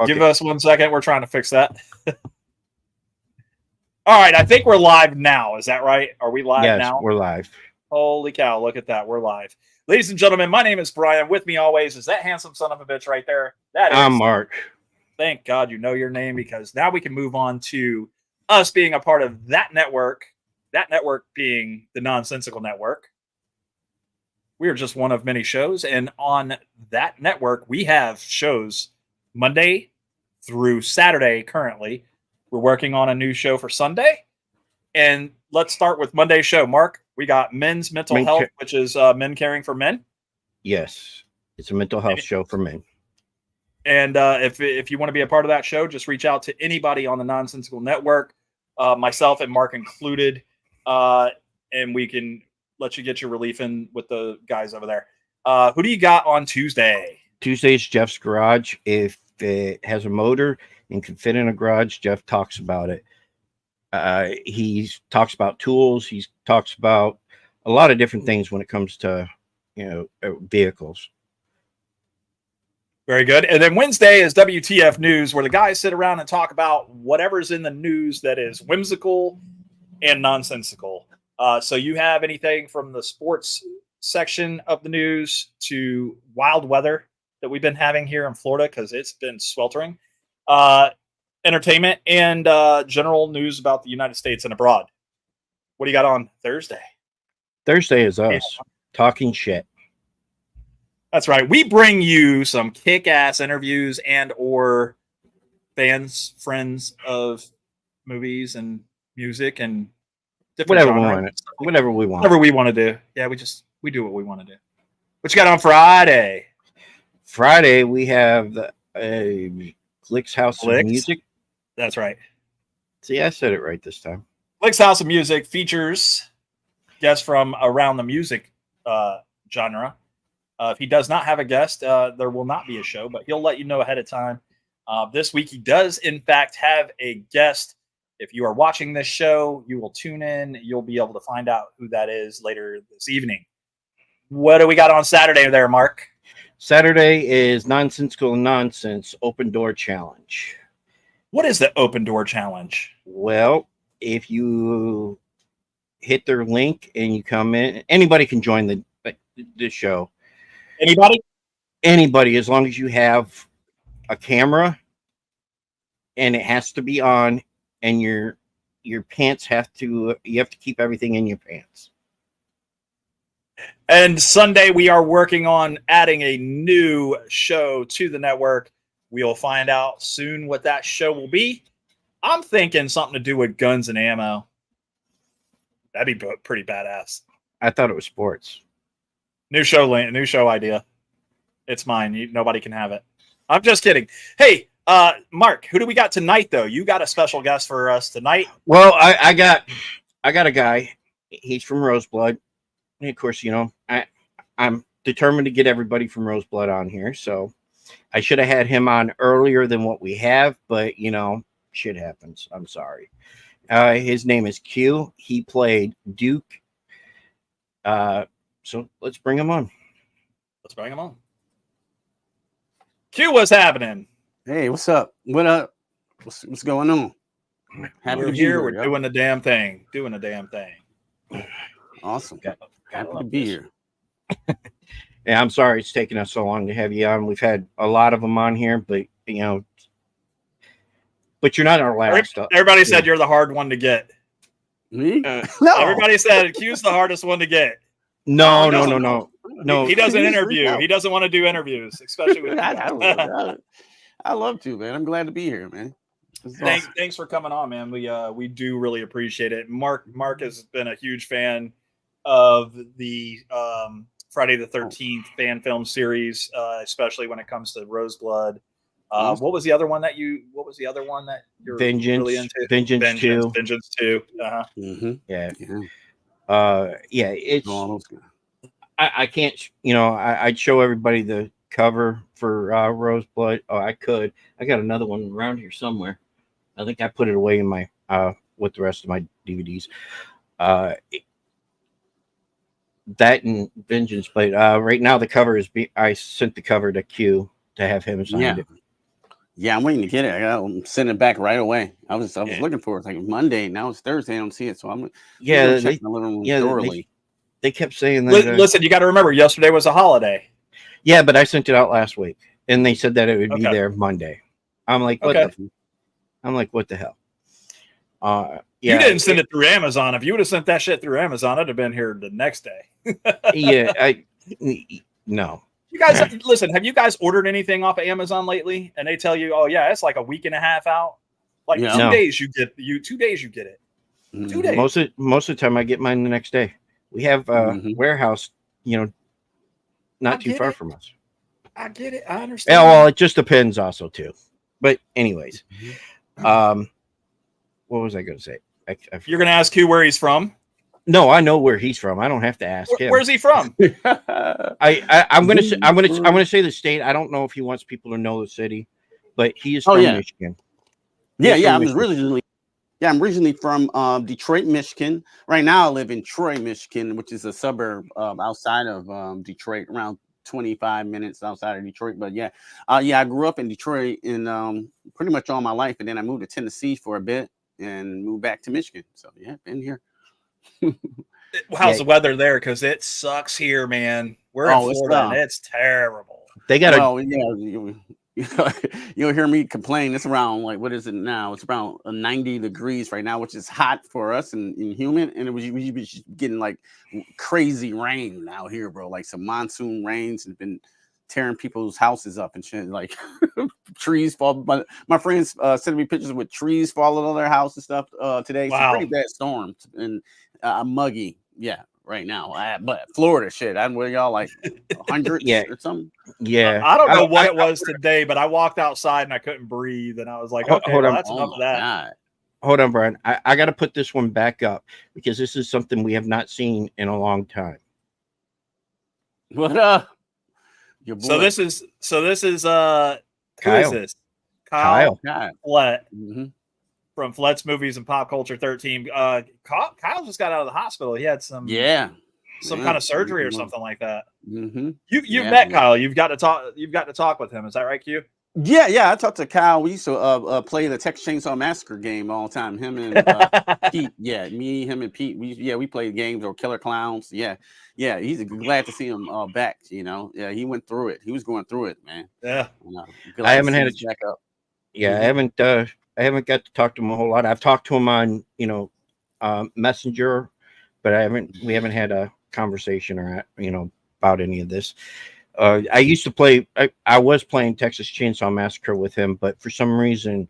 Give us 1 second. We're trying to fix that. All right. I think we're live now. Is that right? Are we live now? Yes, we're live. Holy cow. Look at that. We're live. Ladies and gentlemen, my name is Brian. With me always is that handsome son of a bitch right there. I'm Mark. Thank God you know your name, because now we can move on to us being a part of that network being the Nonsensical Network. We are just one of many shows, and on that network, we have shows Monday through Saturday currently. We're working on a new show for Sunday, and let's start with Monday's show. Mark, we got Men's Mental Health, which is men caring for men. Yes, it's a mental health show for men. And if you want to be a part of that show, just reach out to anybody on the Nonsensical Network, myself and Mark included, and we can let you get your relief in with the guys over there. Who do you got on Tuesday? Tuesday's Jeff's Garage. If it has a motor and can fit in a garage, Jeff talks about it. He talks about tools. He talks about a lot of different things when it comes to, vehicles. Very good. And then Wednesday is WTF News, where the guys sit around and talk about whatever's in the news that is whimsical and nonsensical. So you have anything from the sports section of the news to wild weather that we've been having here in Florida, because it's been sweltering, entertainment, and general news about the United States and abroad. What do you got on Thursday? Thursday is us talking shit. That's right. We bring you some kick-ass interviews and or fans, friends of movies and music and different whatever we want. Whatever we want to do. Yeah, we do what we want to do. What you got on Friday? Friday we have the Glick's House of Music. That's right. See, I said it right this time. Glick's House of Music features guests from around the music genre. If he does not have a guest, there will not be a show, but he'll let you know ahead of time. This week, he does, in fact, have a guest. If you are watching this show, you will tune in. You'll be able to find out who that is later this evening. What do we got on Saturday there, Mark? Saturday is Nonsensical Nonsense Open Door Challenge. What is the Open Door Challenge? Well, if you hit their link and you come in, anybody can join the show. Anybody, as long as you have a camera and it has to be on, and your pants you have to keep everything in your pants. And Sunday, we are working on adding a new show to the network. We'll find out soon what that show will be. I'm thinking something to do with guns and ammo. That'd be pretty badass. I thought it was sports. New show idea. It's mine. Nobody can have it. I'm just kidding. Hey, Mark, who do we got tonight, though? You got a special guest for us tonight. Well, I got a guy. He's from Roseblood. And of course, I'm determined to get everybody from Roseblood on here. So I should have had him on earlier than what we have, but shit happens. I'm sorry. His name is Q. He played Duke. So let's bring him on. Q, what's happening? Hey, what's up? What up? What's going on? We're here. We're doing the damn thing. Awesome. Happy to be here. Yeah, I'm sorry it's taking us so long to have you on. We've had a lot of them on here, but but you're not our last. Everybody said you're the hard one to get. Me? No. Everybody said Q's the hardest one to get. No. He doesn't interview. He doesn't want to do interviews, especially with. I love to, man. I'm glad to be here, man. Thanks for coming on, man. We do really appreciate it. Mark has been a huge fan of the Friday the 13th fan film series, especially when it comes to Roseblood. What was the other one that you're Vengeance, really into? Vengeance 2. Vengeance 2. Mm-hmm. Yeah. It's I can't, I'd show everybody the cover for Roseblood. Oh, I could. I got another one around here somewhere. I think I put it away in my with the rest of my DVDs. That and Vengeance Played. Right now the cover is I sent the cover to Q to have him sign it. Yeah, I'm waiting to get it. I'm sending it back right away. I was looking for it like Monday. Now it's Thursday. I don't see it, so I'm gonna check my living room thoroughly. They kept saying that. Listen, you got to remember, yesterday was a holiday. Yeah, but I sent it out last week, and they said that it would be there Monday. I'm like, what the hell? You didn't send it through Amazon. If you would have sent that shit through Amazon, it'd have been here the next day. No. You guys, listen, have you guys ordered anything off of Amazon lately? And they tell you, oh yeah, it's like a week and a half out. Like 2 days you get it. 2 days you get it. 2 days. Most of the time I get mine the next day. We have a warehouse, not too far from us. I get it. I understand. Yeah, well, it just depends also too. But anyways, what was I going to say? You're going to ask Q where he's from? No, I know where he's from. I don't have to ask him. Where's he from? I'm gonna say the state. I don't know if he wants people to know the city, but he is from Michigan. I'm originally from Detroit, Michigan. Right now I live in Troy, Michigan, which is a suburb outside of Detroit, around 25 minutes outside of Detroit. But I grew up in Detroit in pretty much all my life, and then I moved to Tennessee for a bit and moved back to Michigan. So been here. How's the weather there? Because it sucks here, man. We're in Florida, and it's terrible. They got you'll hear me complain. It's around what is it now? It's around 90 degrees right now, which is hot for us and humid. And we be getting like crazy rain out here, bro. Like some monsoon rains and been tearing people's houses up and shit. Like trees fall. My friends sent me pictures with trees falling on their house and stuff today. Wow. Some pretty bad storms and muggy. Yeah, right now. But Florida shit. I'm with y'all like 100 or something. Yeah. I don't know what it was today, but I walked outside and I couldn't breathe. And I was like, okay, well, that's enough of that. God. Hold on, Brian. I got to put this one back up because this is something we have not seen in a long time. What up? So this is Kyle. Who is this? Kyle Flett from Flett's Movies and Pop Culture 13. Kyle just got out of the hospital. He had some kind of surgery or something like that. You've met Kyle. You've got to talk with him. Is that right, Q? Yeah. I talked to Kyle. We used to play the Texas Chainsaw Massacre game all the time. Him and Pete. Yeah, him and Pete. We played games or Killer Clowns. Yeah. He's glad to see him back. Yeah, he went through it. He was going through it, man. Yeah. I haven't had it back up. Yeah, I haven't got to talk to him a whole lot. I've talked to him on Messenger, but we haven't had a conversation or about any of this. I used to play. I was playing Texas Chainsaw Massacre with him, but for some reason,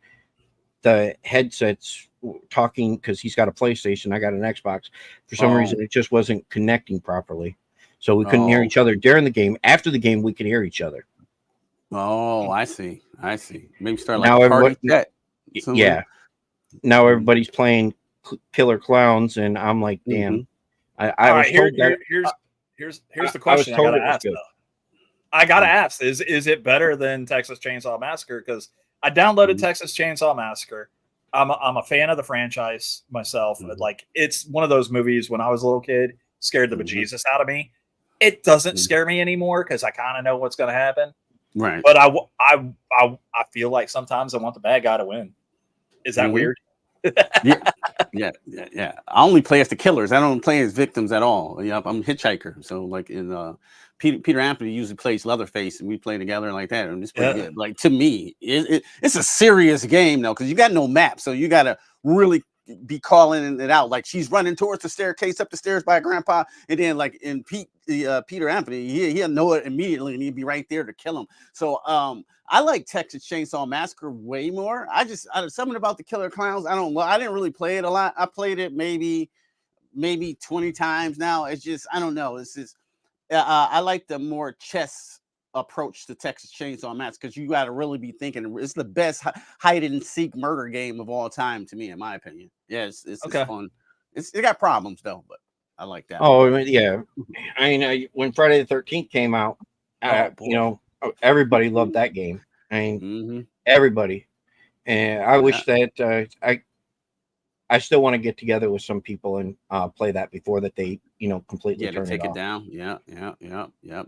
the headsets talking because he's got a PlayStation, I got an Xbox. For some reason, it just wasn't connecting properly, so we couldn't hear each other during the game. After the game, we could hear each other. Oh, I see. Maybe start like now party chat. Yeah. Now everybody's playing Killer Clowns, and I'm like, damn. I was told that. Here's the question I gotta ask. I gotta ask: Is it better than Texas Chainsaw Massacre? Because I downloaded Texas Chainsaw Massacre. I'm a fan of the franchise myself. Like, it's one of those movies when I was a little kid scared the bejesus out of me. It doesn't scare me anymore because I kind of know what's going to happen. Right. But I feel like sometimes I want the bad guy to win. Is that weird? Yeah. I only play as the killers. I don't play as victims at all. Yeah, I'm a hitchhiker. So like in Peter Anthony usually plays Leatherface, and we play together like that. And it's pretty good. Like, to me, it's a serious game though, because you got no map, so you got to really be calling it out. Like, she's running towards the staircase up the stairs by Grandpa, and then like in Peter Anthony, he'll know it immediately, and he'd be right there to kill him. So I like Texas Chainsaw Massacre way more. Something about the Killer Clowns. I didn't really play it a lot. I played it maybe 20 times now. It's just, I don't know. It's just I like the more chess approach to Texas Chainsaw Massacre, because you got to really be thinking. It's the best hide and seek murder game of all time to me, in my opinion. Yeah, it's fun. It got problems though, but I like that. Oh yeah, I mean, when Friday the 13th came out, everybody loved that game. I mean, everybody, and I wish that I still want to get together with some people and play that before that they completely turn take it it down. Yeah,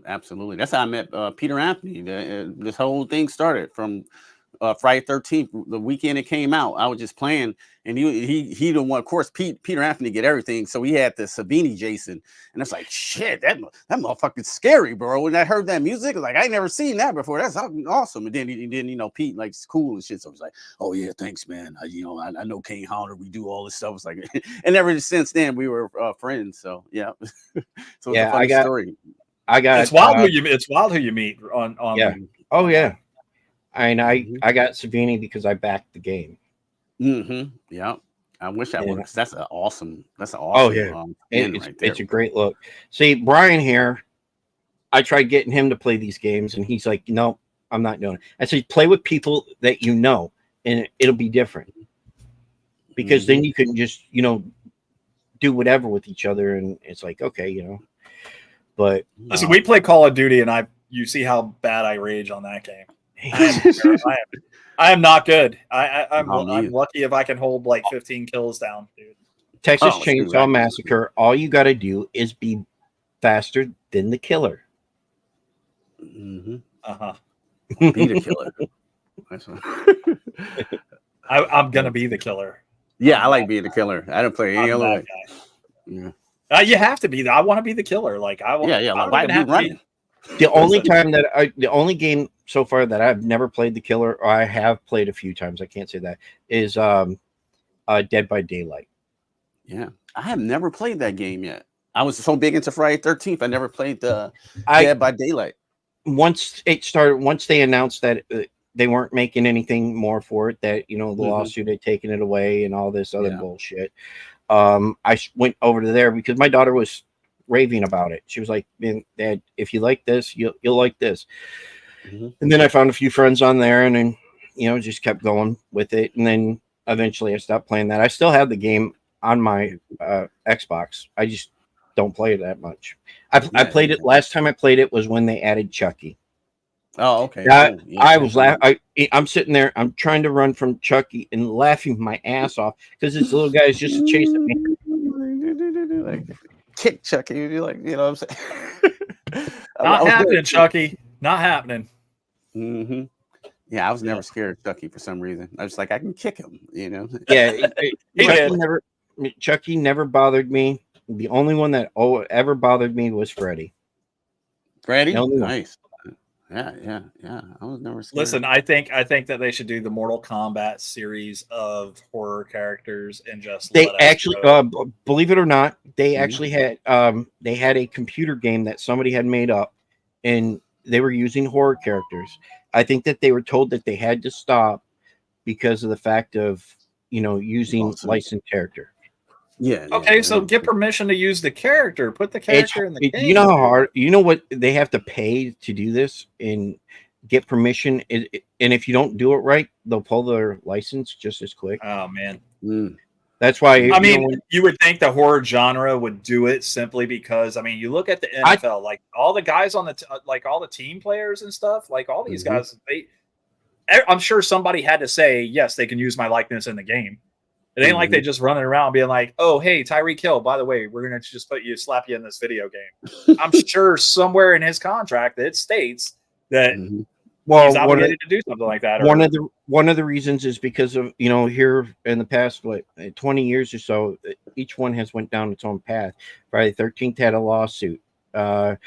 absolutely. That's how I met Peter Anthony. This whole thing started from Friday 13th, the weekend it came out. I was just playing, and he the one. Of course, Peter Anthony get everything, so he had the Savini Jason, and it's like shit. That motherfucker's scary, bro. When I heard that music, like I ain't never seen that before. That's awesome. And then you know Pete like it's cool and shit. So I was like, oh yeah, thanks, man. I know Kane Hodder. We do all this stuff. It's like, and ever since then we were friends. So yeah, so it's a funny story. It's wild who you meet on. Yeah. Oh yeah. And I got Savini because I backed the game. Yeah, I wish that works. That's an awesome. Oh yeah, it's a great look. See, Brian here, I tried getting him to play these games, and he's like, "No, I'm not doing it." I said, "Play with people that you know, and it'll be different because then you can just do whatever with each other, and it's like okay, But listen, we play Call of Duty, and you see how bad I rage on that game. I am not good. I'm lucky if I can hold like 15 kills down, dude. Texas Chainsaw Massacre. All you got to do is be faster than the killer. Be the killer. I'm gonna be the killer. Yeah, I like being the killer. I don't play any other way. Yeah. You have to be. I want to be the killer. Like I want. Yeah. Like, why be running? The only game so far that I've never played the killer, or I have played a few times, I can't say that, is Dead by Daylight. Yeah, I have never played that game yet. I was so big into Friday 13th, I never played the Dead by Daylight. Once they announced that they weren't making anything more for it, that the lawsuit had taken it away and all this other bullshit, I went over to there because my daughter was raving about it. She was like, "Man, Dad, if you like this, you'll like this." And then I found a few friends on there, and then just kept going with it. And then eventually I stopped playing that. I still have the game on my Xbox. I just don't play it that much. I played it last time I played it was when they added Chucky. Oh, okay. I was laughing. I'm sitting there. I'm trying to run from Chucky and laughing my ass off because this little guy is just chasing me. Like, kick Chucky, you're like, what I'm saying? Not happening, Chucky. Not happening. Yeah, I was never scared of Chucky for some reason. I was like, I can kick him, Yeah, Chucky never bothered me. The only one that ever bothered me was Freddy. Freddy? Nice. Yeah. I was never scared. Listen, I think that they should do the Mortal Kombat series of horror characters and just believe it or not, they actually had a computer game that somebody had made up, and they were using horror characters. I think that they were told that they had to stop because of the fact of using licensed character. Yeah. Okay, so get permission to use the character. Put the character in the game. You know how hard? You know what they have to pay to do this and get permission. And if you don't do it right, they'll pull their license just as quick. Oh man, that's why. You would think the horror genre would do it simply because you look at the NFL, like all the guys on all the team players and stuff, like all these guys. I'm sure somebody had to say yes, they can use my likeness in the game. It ain't like they just running around being like, "Oh, hey, Tyreek Hill, by the way, we're gonna just slap you in this video game." I'm sure somewhere in his contract it states that he's obligated to do something like that. One of the reasons is because of here in the past 20 years or so, each one has went down its own path. Friday the 13th had a lawsuit. Nightmare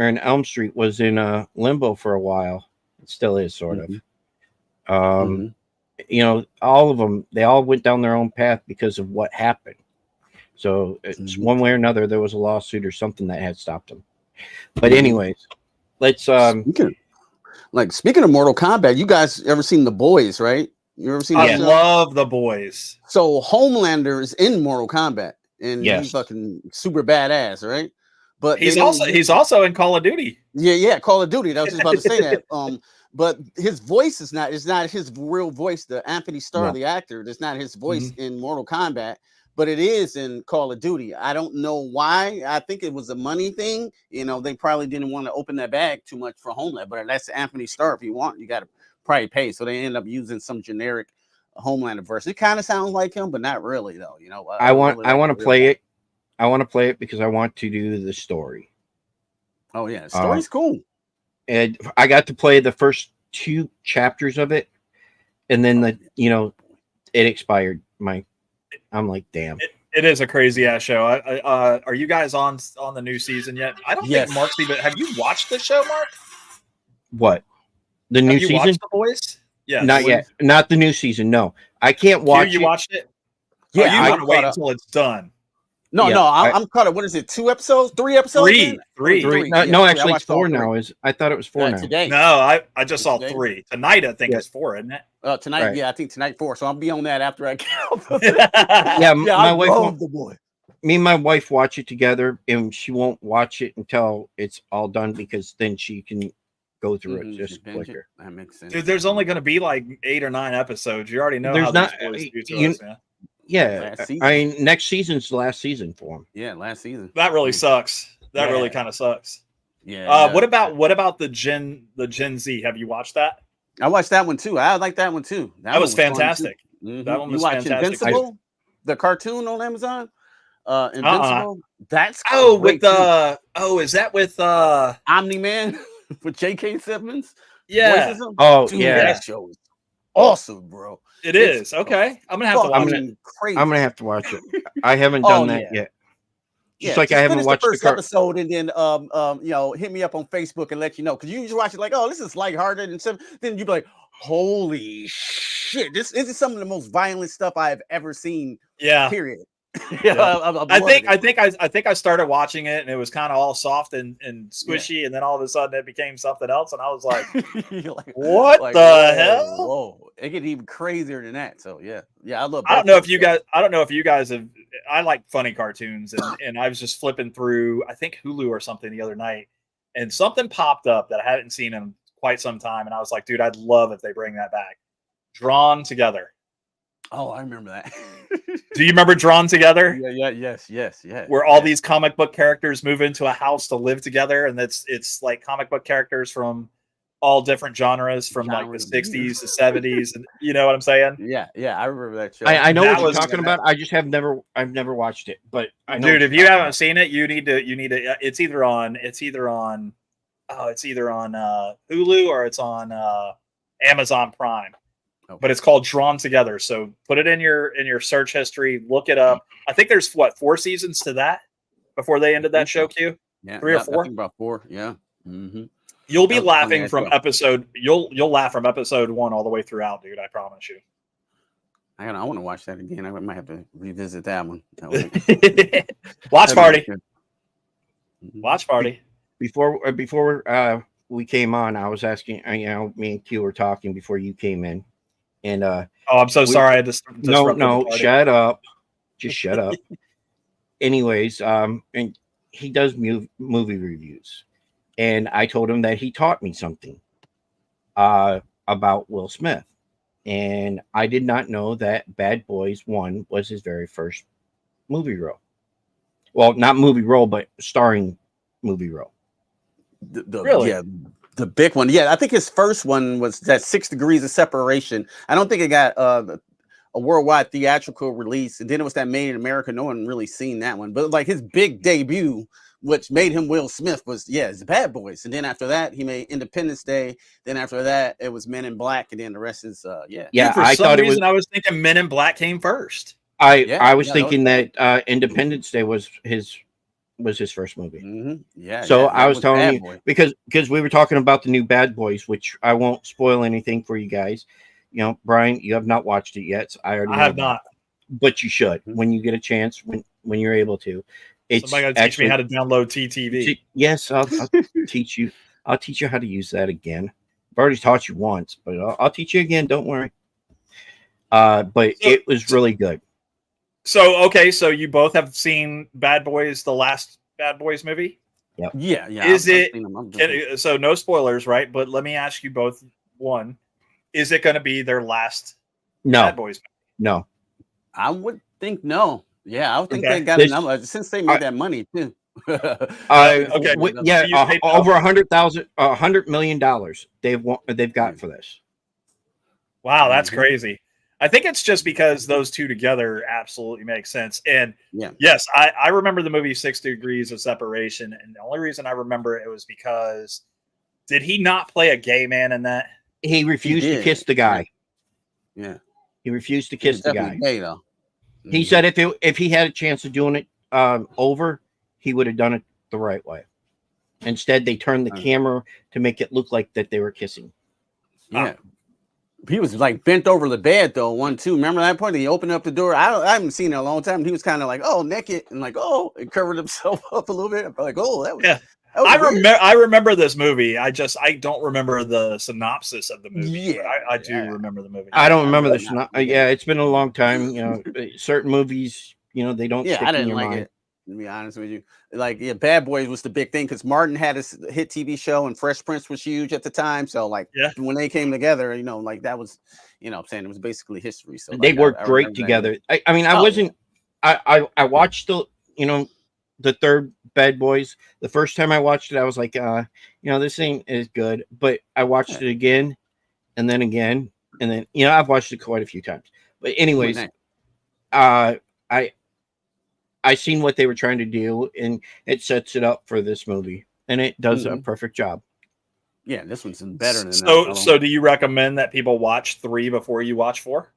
on Elm Street was in limbo for a while. It still is sort of. All of them, they all went down their own path because of what happened. So it's one way or another, there was a lawsuit or something that had stopped them. But anyways, let's speaking of Mortal Kombat, you guys ever seen The Boys, right? You ever seen I love The Boys. So Homelander is in Mortal Kombat and he's fucking super badass, right? But he's also in Call of Duty. Yeah, Call of Duty. I was just about to say that. But his voice is not his real voice. The Anthony Starr, the actor, it's not his voice in Mortal Kombat, but it is in Call of Duty. I don't know why. I think it was a money thing. They probably didn't want to open that bag too much for Homelander, but that's Anthony Starr. If you want, you got to probably pay. So they end up using some generic Homelander version. It kind of sounds like him, but not really though. I want to play it. I want to play it because I want to do the story. Oh yeah, the story's cool. And I got to play the first 2 chapters of it, and then it expired. I'm like, damn. It is a crazy ass show. Are you guys on the new season yet? I don't think Mark's even. Have you watched the show, Mark? What? The new Have you season? watched The Boys? Yeah, Not yet. Not the new season. No, I can't watch it. You watched it? Yeah, you want to wait until it's done. No, Yeah, no, I'm caught up. What is it? 2 episodes? 3 episodes? Three. No, actually, it's 4 now. I thought it was 4 now. Today. No, I just saw 3 tonight. I think it's 4, isn't it? Tonight, right. Yeah, I think tonight 4. So I'll be on that after I count. Yeah, my wife love The Boy. Me and my wife watch it together, and she won't watch it until it's all done because then she can go through it just quicker. That makes sense. Dude, there's only going to be like 8 or 9 episodes. You already know There's how not. these boys do to us, man. Yeah, I mean, next season's the last season for him. Yeah, last season. That really sucks. That really kind of sucks. Yeah. What about the Gen Z? Have you watched that? I watched that one too. I like that one too. That was fantastic. Mm-hmm. That one was you watch fantastic. Invincible, the cartoon on Amazon. Invincible. That's is that with Omni-Man with J.K. Simmons? Yeah. Oh, dude, yeah. That show is awesome, bro. It is. Okay. I'm gonna have to watch it. Crazy. I'm gonna have to watch it. I haven't done that yet. Just like I haven't watched the first episode, and then hit me up on Facebook and let you know, because you just watch it like, oh, this is lighthearted and stuff. Then you be like, holy shit, this is some of the most violent stuff I have ever seen. Yeah. Period. I think I started watching it and it was kind of all soft and squishy, and then all of a sudden it became something else, and I was like, what the hell? Whoa, it get even crazier than that. So yeah, I love. I don't know if you guys have. I like funny cartoons, and I was just flipping through, I think Hulu or something the other night, and something popped up that I hadn't seen in quite some time, and I was like, dude, I'd love if they bring that back. Drawn Together. Oh, I remember that. Do you remember Drawn Together? Yes. Where all these comic book characters move into a house to live together, and it's like comic book characters from all different genres, from like the 60s to 70s, and you know what I'm saying? Yeah, I remember that show. I know what you're talking about. I just I've never watched it, but I know. Dude, if you haven't seen it, you need to. It's either on Hulu or it's on Amazon Prime. But it's called Drawn Together. So put it in your search history, look it up. I think there's 4 seasons to that before they ended that show, Q? Yeah, 3 or 4? I think about 4, yeah. Mm-hmm. You'll be laughing from episode. You'll laugh from episode 1 all the way throughout, dude. I promise you. I want to watch that again. I might have to revisit that one. Watch party. Watch party. Before we came on, I was asking. Me and Q were talking before you came in, and I'm so sorry. I just no. Shut up. Just shut up. Anyways, and he does movie reviews. And I told him that he taught me something about Will Smith. And I did not know that Bad Boys 1 was his very first movie role. Well, not movie role, but starring movie role. Really? Yeah, the big one. Yeah, I think his first one was that 6 Degrees of Separation. I don't think it got a worldwide theatrical release. And then it was that Made in America. No one really seen that one. But like his big debut, which made him Will Smith, was it's Bad Boys. And then after that, he made Independence Day. Then after that, it was Men in Black, and then the rest is Yeah, I thought it was. I was thinking Men in Black came first. I was thinking that Independence Day was his first movie. Mm-hmm. Yeah. So I was telling you because we were talking about the new Bad Boys, which I won't spoil anything for you guys. You know, Brian, you have not watched it yet. So I have not, but you should when you get a chance when you're able to. Somebody got to teach me how to download TTV. Yes, I'll teach you. I'll teach you how to use that again. I've already taught you once, but I'll teach you again. Don't worry. But it was really good. So you both have seen Bad Boys, the last Bad Boys movie? Yep. Yeah. Is so no spoilers, right? But let me ask you both. One, is it going to be their last Bad Boys movie? No. I would think no. Yeah, I would think they got enough since they made that money too. Over $100 million they've got for this. Wow, that's crazy. I think it's just because those two together absolutely make sense. And yes, I remember the movie 6 Degrees of Separation, and the only reason I remember it was because did he not play a gay man in that? He refused to did. kiss the guy. Yeah. He refused to He was kiss the guy. definitely gay, though. He said if he had a chance of doing it over, he would have done it the right way. Instead, they turned the camera to make it look like that they were kissing. Yeah. He was like bent over the bed though. One, two. Remember that point? He opened up the door. I haven't seen it in a long time. He was kind of like, oh, naked and like, oh, and covered himself up a little bit. I'm like, oh, that was. Yeah. That was I remember this movie. I don't remember the synopsis of the movie. Yeah, I do remember the movie. I don't remember this. Yeah, it's been a long time. You know, certain movies, you know, they don't. Yeah, stick I didn't in your like mind. it. To be honest with you, like Bad Boys was the big thing because Martin had his hit TV show and Fresh Prince was huge at the time. So like, when they came together, you know, like that was, you know, what I'm saying it was basically history. So they like, worked great together. I mean, I wasn't. I watched the, you know, the third Bad Boys. The first time I watched it, I was like, you know, this ain't as good. But I watched it again, and then, you know, I've watched it quite a few times. But anyways, I seen what they were trying to do, and it sets it up for this movie, and it does a perfect job. Yeah, this one's better than so do you recommend that people watch 3 before you watch 4?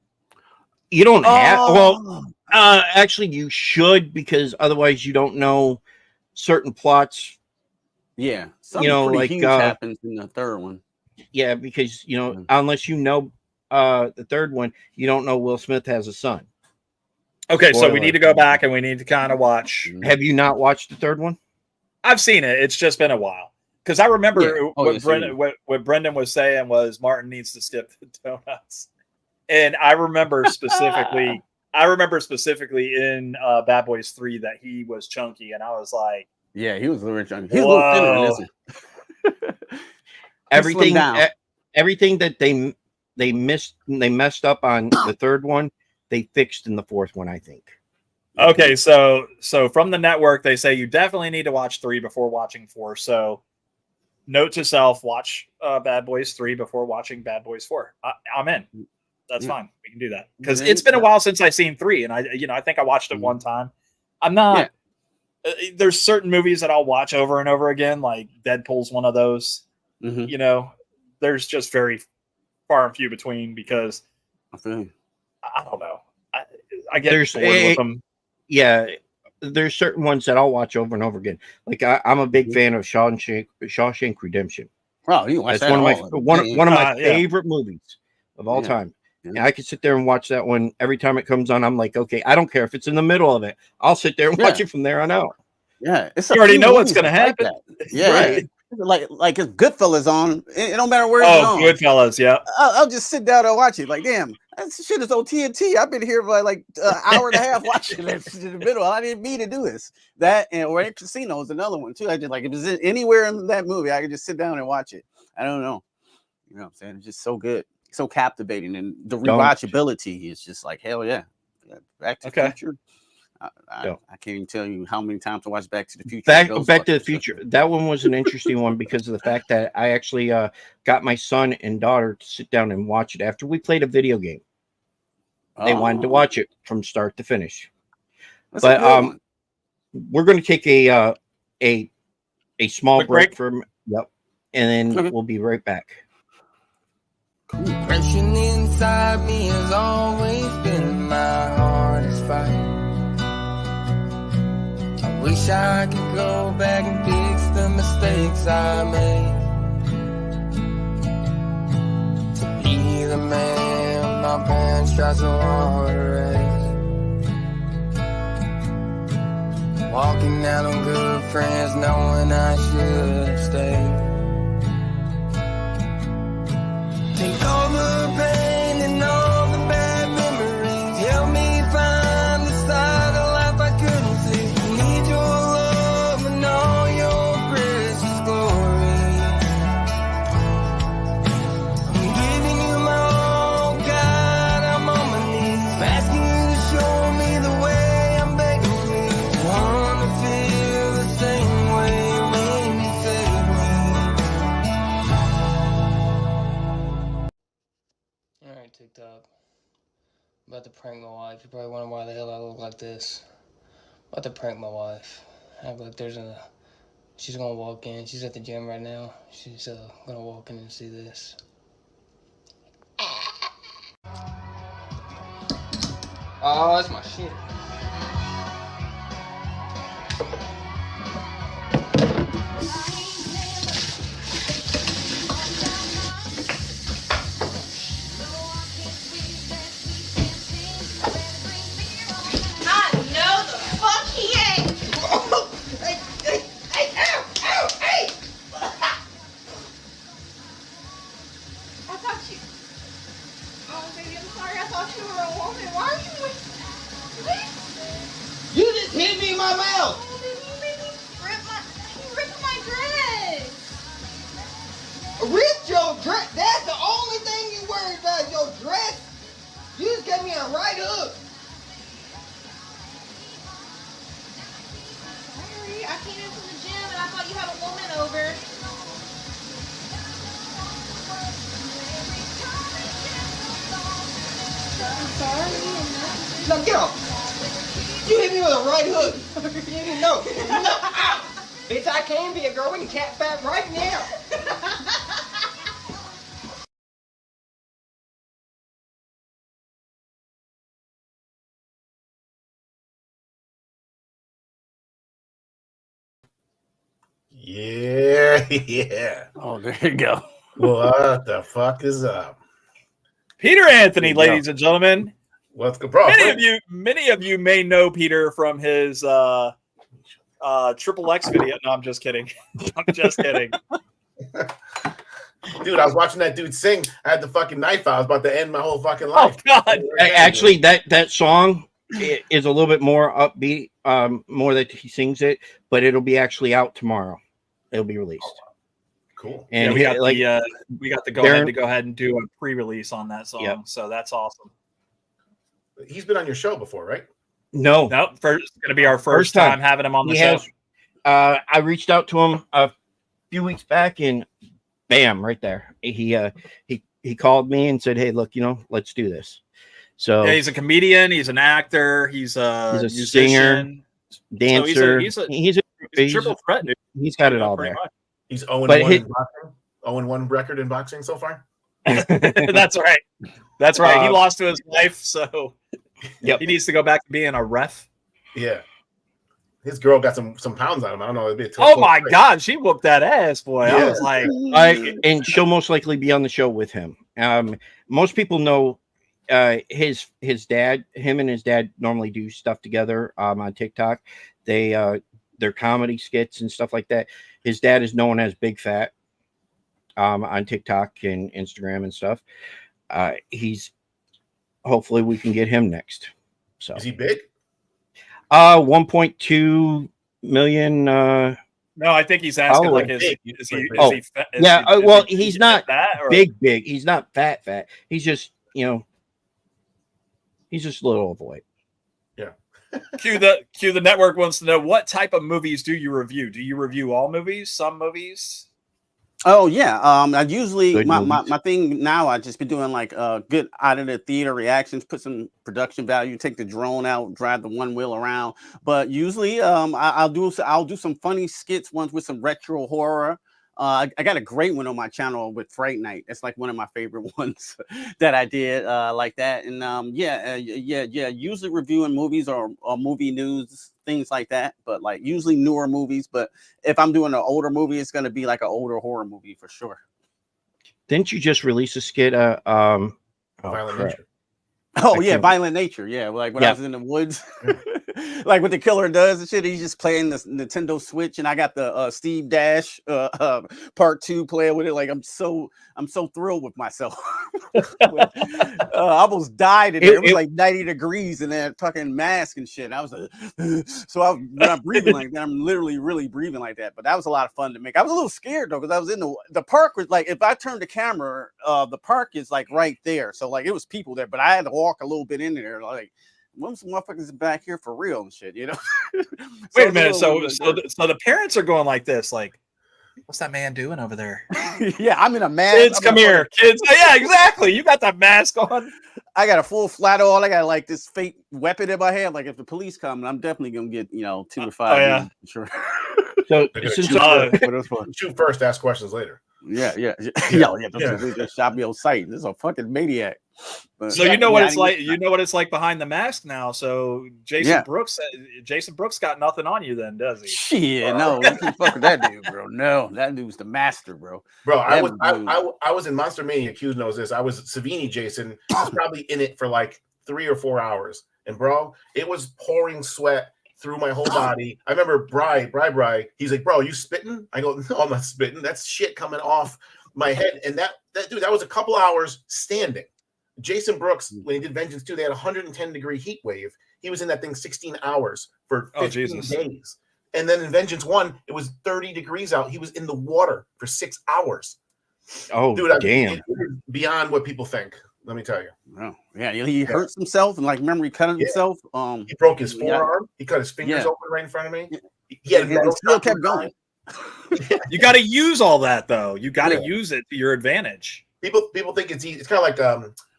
You don't have actually you should, because otherwise you don't know certain plots. Yeah, you know, like huge happens in the third one. Yeah, because you know, unless you know the third one, you don't know Will Smith has a son. Okay, so we need to go back and we need to kind of watch. Have you not watched the third one? I've seen it. It's just been a while. Because I remember what Brendan was saying was Martin needs to skip the donuts. And I remember specifically in Bad Boys 3 that he was chunky, and I was like, yeah, he was a little chunky. He's a little thinner than this. Everything that they messed up on the third one, they fixed in the fourth one, I think. Okay, so from the network, they say you definitely need to watch 3 before watching 4. So note to self, watch Bad Boys 3 before watching Bad Boys 4. I'm in. That's fine. We can do that. Because it's been a while since I've seen 3, and I think I watched it one time. I'm not there's certain movies that I'll watch over and over again, like Deadpool's one of those. You know, there's just very far and few between because I don't know. I get bored with them. Yeah, there's certain ones that I'll watch over and over again. Like I'm a big fan of Shawshank Redemption. Oh, you watch That's one of my favorite movies of all time. And I could sit there and watch that one every time it comes on. I'm like, okay, I don't care if it's in the middle of it. I'll sit there and watch it from there on out. Yeah, you already know what's going to happen. Yeah, right. Like if Goodfellas on, it don't matter where it's on. Goodfellas, yeah. I'll just sit down and watch it. Like, damn, that shit is on TNT. I've been here for like an hour and a half watching it in the middle. I didn't mean to do this. That and or Casino is another one too. I just like if it's anywhere in that movie, I could just sit down and watch it. I don't know. You know what I'm saying? It's just so good, so captivating, and the rewatchability is just like hell yeah. Back to the Future. I can't even tell you how many times I watched Back to the Future. Back to the Future. That one was an interesting one because of the fact that I actually got my son and daughter to sit down and watch it after we played a video game. They wanted to watch it from start to finish. But we're going to take a small break from and then we'll be right back. Depression inside me has always been my hardest fight. Wish I could go back and fix the mistakes I made. To be the man my parents tried so hard to raise. Walking out on good friends knowing I should have stayed. Take all the pain and all the bad memories. Help me find the side of life I couldn't see. Need your love and all your precious glory. I'm giving you my all, God, I'm on my knees. I'm asking you to show me the way, I'm begging please. I wanna feel the same way you made me save me. Alright, TikTok. About to prank my wife. You probably wonder why the hell I look like this. About to prank my wife. Act like she's gonna walk in. She's at the gym right now. She's gonna walk in and see this. Oh, that's my shit. I know the fuck he ain't. Hey, ow, ow, hey! I thought you. Oh, baby, I'm sorry. I thought you were a woman. Why are you with? You just hit me in my mouth. Oh, baby, you made me ripped my dress. Rip your dress. That's the only thing you worried about, your dress. You just gave me a right hook. Sorry, I came in from the gym and I thought you had a woman over. I'm sorry. No, get off. You hit me with a right hook. You didn't know. No, ow. Bitch, I can be a girl. We can cat fight right now. Yeah, yeah. Oh, there you go. What the fuck is up? Peter Anthony, There you go. ladies and gentlemen. What's the problem? Many of you may know Peter from his Triple X video. No, I'm just kidding. I'm just kidding. Dude, I was watching that dude sing. I had the fucking knife out. I was about to end my whole fucking Oh life. God. Actually, that song is a little bit more upbeat, more that he sings it, but it'll be actually out tomorrow. It'll be released. Cool. Yeah, And we got like we got the Darren- go ahead and do a pre-release on that song. Yep. So that's awesome. He's been on your show before, right? no, Nope, it's going to be our first time having him on the he show. has. I reached out to him a few weeks back, and bam, right there, he called me and said, "Hey, look, let's do this." So Yeah, he's a comedian. He's an actor. He's a He's a singer, musician. dancer. he's a he's a triple threat, dude. he's got it all Pretty there. much. He's 0-1 But in boxing. 0-1 record in boxing so far. That's right. That's right. He lost to his wife, so Yep. he needs to go back to being a ref. Yeah. His girl got some pounds on him. I don't know. It'd be a Oh my God, she whooped that ass, boy. I Yeah. was like, And she'll most likely be on the show with him. Most people know his dad. Him and his dad normally do stuff together on TikTok. Their comedy skits and stuff like that. His dad is known as Big Fat on TikTok and Instagram and stuff. He's hopefully we can get him next. So Is he big? 1.2 million. no, I think he's asking Oh, like, big. is he Oh, fat? yeah, well, he's not that or big. He's not fat. He's just, he's just a little overweight. Q the network wants to know what type of movies do you review? Do you review all movies? Some movies? Oh yeah. I usually Good my movies. thing now. I just been doing like good out of the theater reactions, put some production value, take the drone out, drive the one wheel around. But usually, I'll do some funny skits, ones with some retro horror. I got a great one on my channel with Fright Night. It's like one of my favorite ones that I did like that. And usually reviewing movies or movie news, things like that. But like usually newer movies. But if I'm doing an older movie, it's gonna be like an older horror movie for sure. Didn't you just release a skit? Violent crap. Nature. Oh I yeah, can't- Violent Nature. Yeah, like when I Yeah. was in the woods, like what the killer does and shit. He's just playing the Nintendo Switch, and I got the Steve Dash Part 2 playing with it. Like I'm so thrilled with myself. I almost died in there. It was like 90 degrees in that fucking mask and shit. I was like, when I'm breathing like that, I'm literally really breathing like that. But that was a lot of fun to make. I was a little scared though because I was in the park was like if I turned the camera, the park is like right there, so like it was people there, but I had to walk a little bit in there, like. Most motherfuckers back here for real and shit, Wait a minute. So the parents are going like this, like, what's that man doing over there? yeah, I'm in a mask. Kids, come here. Kids. Yeah, exactly. You got that mask on. I got a full flat on. I got like this fake weapon in my hand. Like if the police come, I'm definitely gonna get 2 to 5. yeah. Sure. So They're gonna since shoot But it was fun. Shoot first, ask questions later. Yeah. They just shot me on sight. This is a fucking maniac. But, So you know what it's like. I- You know what it's like behind the mask now. So Jason Brooks got nothing on you then, does he? Shit, no, you can't fuck with that dude, bro. No, that dude's the master, bro. Bro, That I was in Monster Mania. Q knows this. I was Savini Jason. Was probably in it for like 3 or 4 hours, and bro, it was pouring sweat through my whole body. I remember Bri. He's like, "Bro, you spitting?" I go, "No, I'm not spitting. That's shit coming off my head." And that dude, that was a couple hours standing. Jason Brooks, when he did Vengeance 2, they had a 110-degree heat wave. He was in that thing 16 hours for 15 days. And then in Vengeance 1, it was 30 degrees out. He was in the water for 6 hours. Oh, dude, damn. It is beyond what people think. Let me tell you. Oh, yeah, he hurts himself and like remember he cut himself. He broke his forearm. He cut his fingers open right in front of me. He had still kept going. You got to use all that though. You got to use it to your advantage. People think it's easy. It's kind of like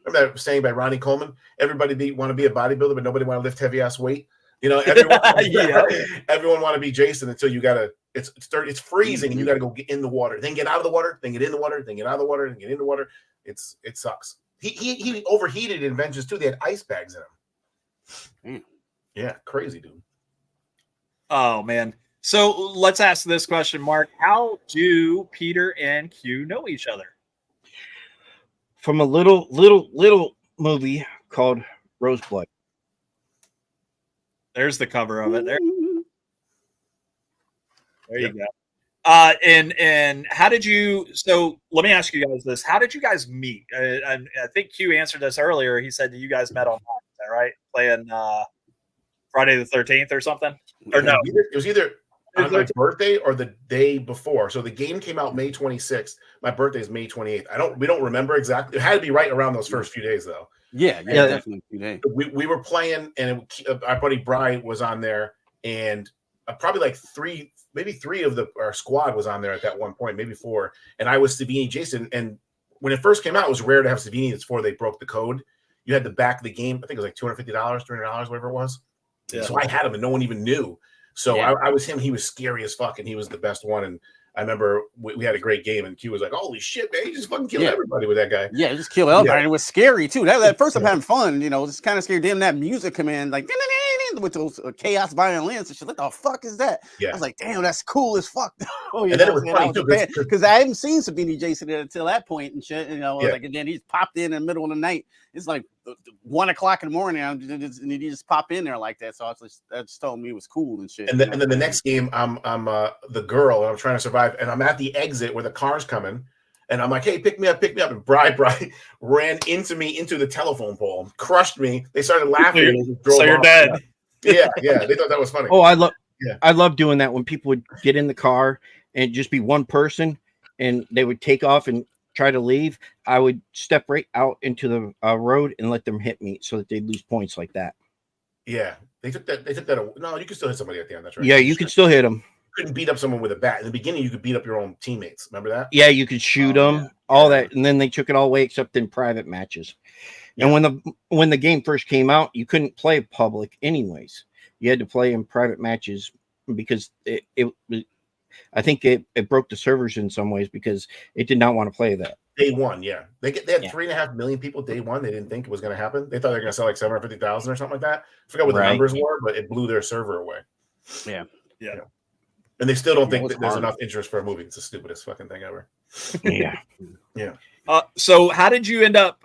remember that saying by Ronnie Coleman? Everybody want to be a bodybuilder, but nobody want to lift heavy ass weight. You know, everyone, everyone want to be Jason until you gotta. It's freezing and you gotta go get in the water, then get out of the water, then get in the water, then get out of the water, then get in the water. It sucks. He overheated in Vengeance 2. They had ice bags in him. Yeah, crazy dude. Oh man. So let's ask this question, Mark. How do Peter and Q know each other? From a little movie called Roseblood. There's the cover of it. There you go. And how did you? So let me ask you guys this: how did you guys meet? I think Q answered this earlier. He said that you guys met online. Is that right? Playing Friday the 13th or something? Or no? It was either on my birthday or the day before. So the game came out May 26th. My birthday is May 28th. We don't remember exactly. It had to be right around those first few days though. Yeah, definitely. We were playing, and our buddy Brian was on there, and probably like maybe three of our squad was on there at that one point, maybe 4. And I was Savini Jason. And when it first came out, it was rare to have Savini. It's before they broke the code. You had the back of the game. I think it was like $250, $300, whatever it was. Yeah. So I had him, and no one even knew. So I was him. He was scary as fuck, and he was the best one. And I remember we had a great game, and Q was like, "Holy shit, man! You just fucking killed everybody with that guy." Yeah, just killed everybody. And it was scary too. That first I'm having fun, you know. It's kind of scary. Then that music come in like with those chaos violins and shit. What the fuck is that? Yeah. I was like, damn, that's cool as fuck. And then it was funny too because I hadn't seen Savini Jason until that point and shit. You know, like, and then he popped in the middle of the night. It's like 1 o'clock in the morning, and he just pop in there like that. So that just told me it was cool and shit. And then the next game, I'm the girl, and I'm trying to survive, and I'm at the exit where the car's coming, and I'm like, "Hey, pick me up!" And Bri ran into me into the telephone pole, crushed me. They started laughing. So you're dead. Yeah, they thought that was funny. Oh, I love doing that when people would get in the car and just be one person, and they would take off and try to leave. I would step right out into the road and let them hit me so that they'd lose points like that. Yeah, they took that. No, you can still hit somebody at the end. That's right. Yeah, you could still hit them. You couldn't beat up someone with a bat. In the beginning, you could beat up your own teammates. Remember that? Yeah, you could shoot them, all that, and then they took it all away except in private matches. Yeah. And when the game first came out, you couldn't play public anyways. You had to play in private matches because I think it broke the servers in some ways because it did not want to play that. Day one, yeah. They had 3.5 million people day one. They didn't think it was going to happen. They thought they were going to sell like 750,000 or something like that. I forgot what the numbers were, but it blew their server away. Yeah. And they still don't think that there's enough interest for a movie. It's the stupidest fucking thing ever. Yeah. So how did you end up?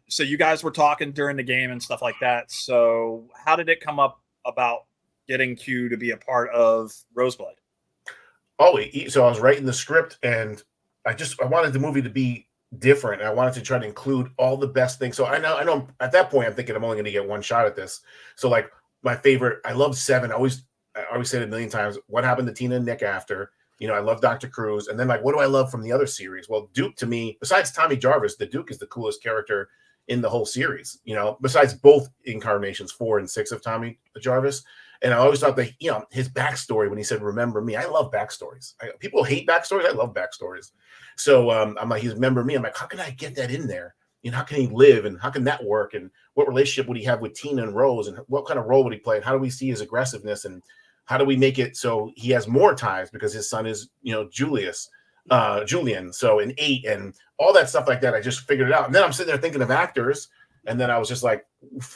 So you guys were talking during the game and stuff like that. So how did it come up about getting Q to be a part of Roseblood? So I was writing the script, and I wanted the movie to be different. I wanted to try to include all the best things. So I know at that point I'm thinking I'm only going to get one shot at this. So like my favorite, I love 7. I always said it a million times. What happened to Tina and Nick after? You know, I love Dr. Cruz. And then like, what do I love from the other series? Well, Duke to me, besides Tommy Jarvis, the Duke is the coolest character in the whole series. You know, besides both incarnations, 4 and 6 of Tommy Jarvis. And I always thought that, you know, his backstory when he said, "Remember me," I love backstories. People hate backstories. I love backstories. So I'm like, he's "Remember me." I'm like, how can I get that in there? You know, how can he live and how can that work? And what relationship would he have with Tina and Rose? And what kind of role would he play? And how do we see his aggressiveness? And how do we make it so he has more ties because his son is, you know, Julius? Julian. So in 8 and all that stuff like that, I just figured it out. And then I'm sitting there thinking of actors, and then I was just like,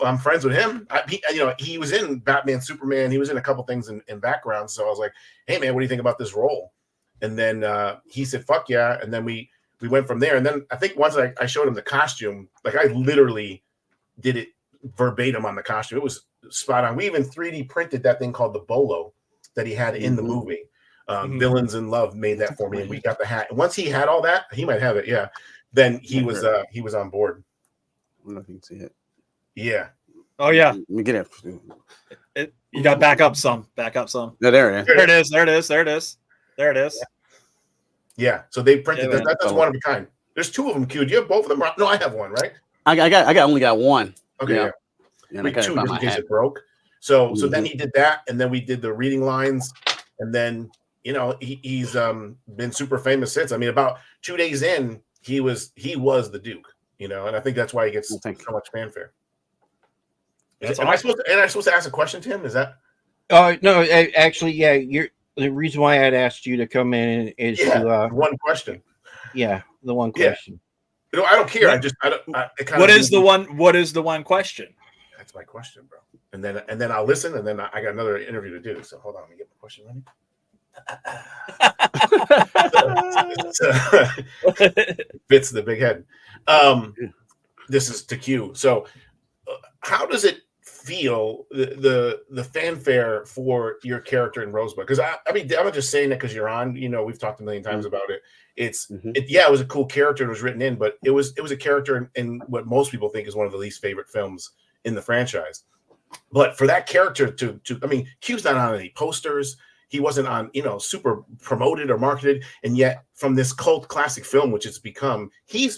I'm friends with him. He was in Batman, Superman. He was in a couple things in background. So I was like, hey man, what do you think about this role? And then he said, fuck yeah. And then we went from there. And then I think once I showed him the costume, like I literally did it verbatim on the costume. It was spot on. We even 3D printed that thing called the bolo that he had in the movie. Villains in Love made that for me, and we got the hat. And once he had all that, he might have it, yeah. Then he was on board. I don't know if you can see it. Yeah. Oh yeah. Let me get it. You got back up some. No, there it is. There it is. Yeah. So they printed Yeah, that. That's one of a kind. There's 2 of them, Q. Do you have both of them? No, I have one, right? I only got one. Okay. Yeah. Yeah. And I got it 2 by just my in case hat. it broke. So then he did that, and then we did the reading lines, and then he's been super famous since. I mean, about 2 days in, he was the Duke, and I think that's why he gets so much fanfare. Am I supposed to ask a question to him? Is that? No, actually, yeah. The reason why I'd asked you to come in is to one question. Yeah, the one question. I don't care. What is the one question? That's my question, bro. And then I'll listen, and then I got another interview to do. So hold on, let me get the question ready. Fits the big head. This is to Q. So how does it feel, the fanfare for your character in Rosebud? Because I mean, I'm not just saying that because you're on. We've talked a million times about it. It was a cool character. It was written in, but it was a character in what most people think is one of the least favorite films in the franchise. But for that character to I mean, Q's not on any posters. He wasn't on, super promoted or marketed. And yet from this cult classic film, which he's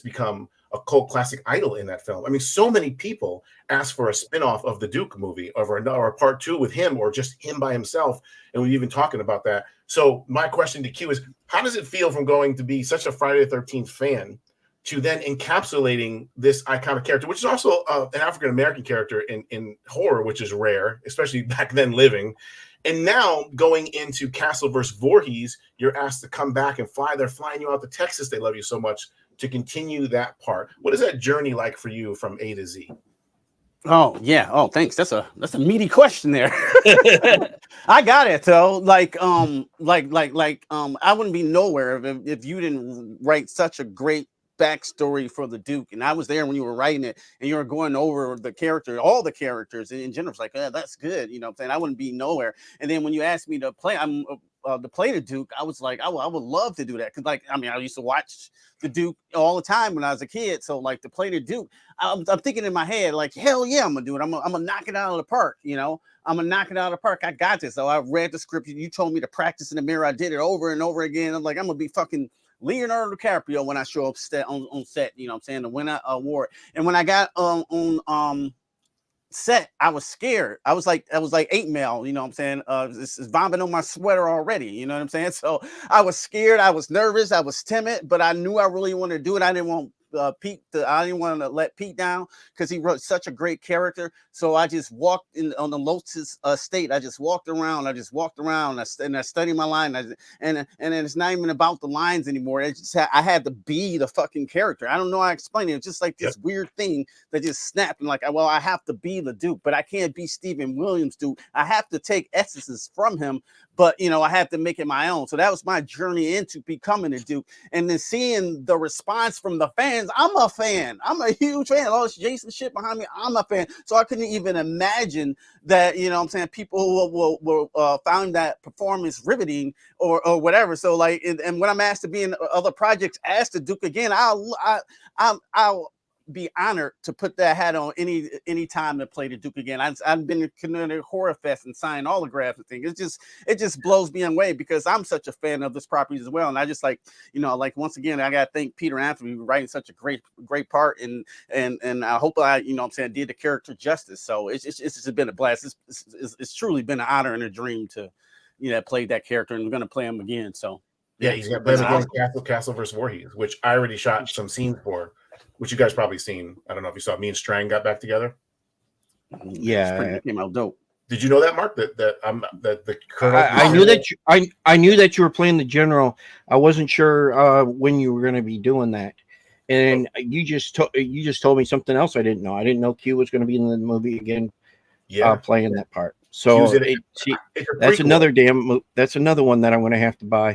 become a cult classic idol in that film. I mean, so many people asked for a spinoff of the Duke movie or a part 2 with him, or just him by himself. And we've even talking about that. So my question to Q is, how does it feel from going to be such a Friday the 13th fan to then encapsulating this iconic character, which is also an African-American character in horror, which is rare, especially back then living. And now going into Castle vs. Voorhees, you're asked to come back and fly. They're flying you out to Texas. They love you so much to continue that part. What is that journey like for you from A to Z? Oh yeah. Oh, thanks. That's a meaty question there. I got it though. I wouldn't be nowhere if you didn't write such a great backstory for the Duke. And I was there when you were writing it, and you were going over the character, all the characters in general. It's like, that's good. I'm saying? I wouldn't be nowhere. And then when you asked me to play, to play the Duke, I was like, I would love to do that. Cause I used to watch the Duke all the time when I was a kid. So to play the Duke, I'm thinking in my head, like, hell yeah, I'm gonna do it. I'm gonna knock it out of the park. I'm gonna knock it out of the park. I got this. So I read the script. You told me to practice in the mirror. I did it over and over again. I'm like, I'm gonna be fucking Leonardo DiCaprio when I show up on set, to win an award. And when I got on set, I was scared. I was like 8 Mile, it's vomiting on my sweater already, you know what I'm saying? So I was scared, I was nervous, I was timid, but I knew I really wanted to do it. I didn't want Pete. I didn't want to let Pete down because he wrote such a great character. So I just walked on the Lotus estate. I just walked around. And I studied my line. And it's not even about the lines anymore. It's just I had to be the fucking character. I don't know how to explain it. It's just like this weird thing that just snapped. And I have to be the Duke, but I can't be Stephen Williams Duke. I have to take essences from him, but I have to make it my own. So that was my journey into becoming a Duke. And then seeing the response from the fans, I'm a fan. I'm a huge fan. All this Jason shit behind me, I'm a fan. So I couldn't even imagine that, people will found that performance riveting or whatever. So and when I'm asked to be in other projects, asked to Duke again, I'll be honored to put that hat on any time to play the Duke again. I've been to Horror Fest and signed autographs and things. It just blows me away because I'm such a fan of this property as well. And I just once again, I gotta thank Peter Anthony for writing such a great part, and I hope I did the character justice. So it's just been a blast. It's truly been an honor and a dream to play that character, and we're gonna play him again. So yeah, he's gonna play him again, Castle vs. Voorhees, which I already shot some scenes for, which you guys probably seen. I don't know if you saw. Me and Strang got back together. Yeah, it came out dope. Did you know that, Mark? That I'm that the colonel. I knew that I knew that you were playing the general. I wasn't sure when you were going to be doing that, and you just told me something else I didn't know. I didn't know Q was going to be in the movie again, playing that part. So that's another one that I'm going to have to buy.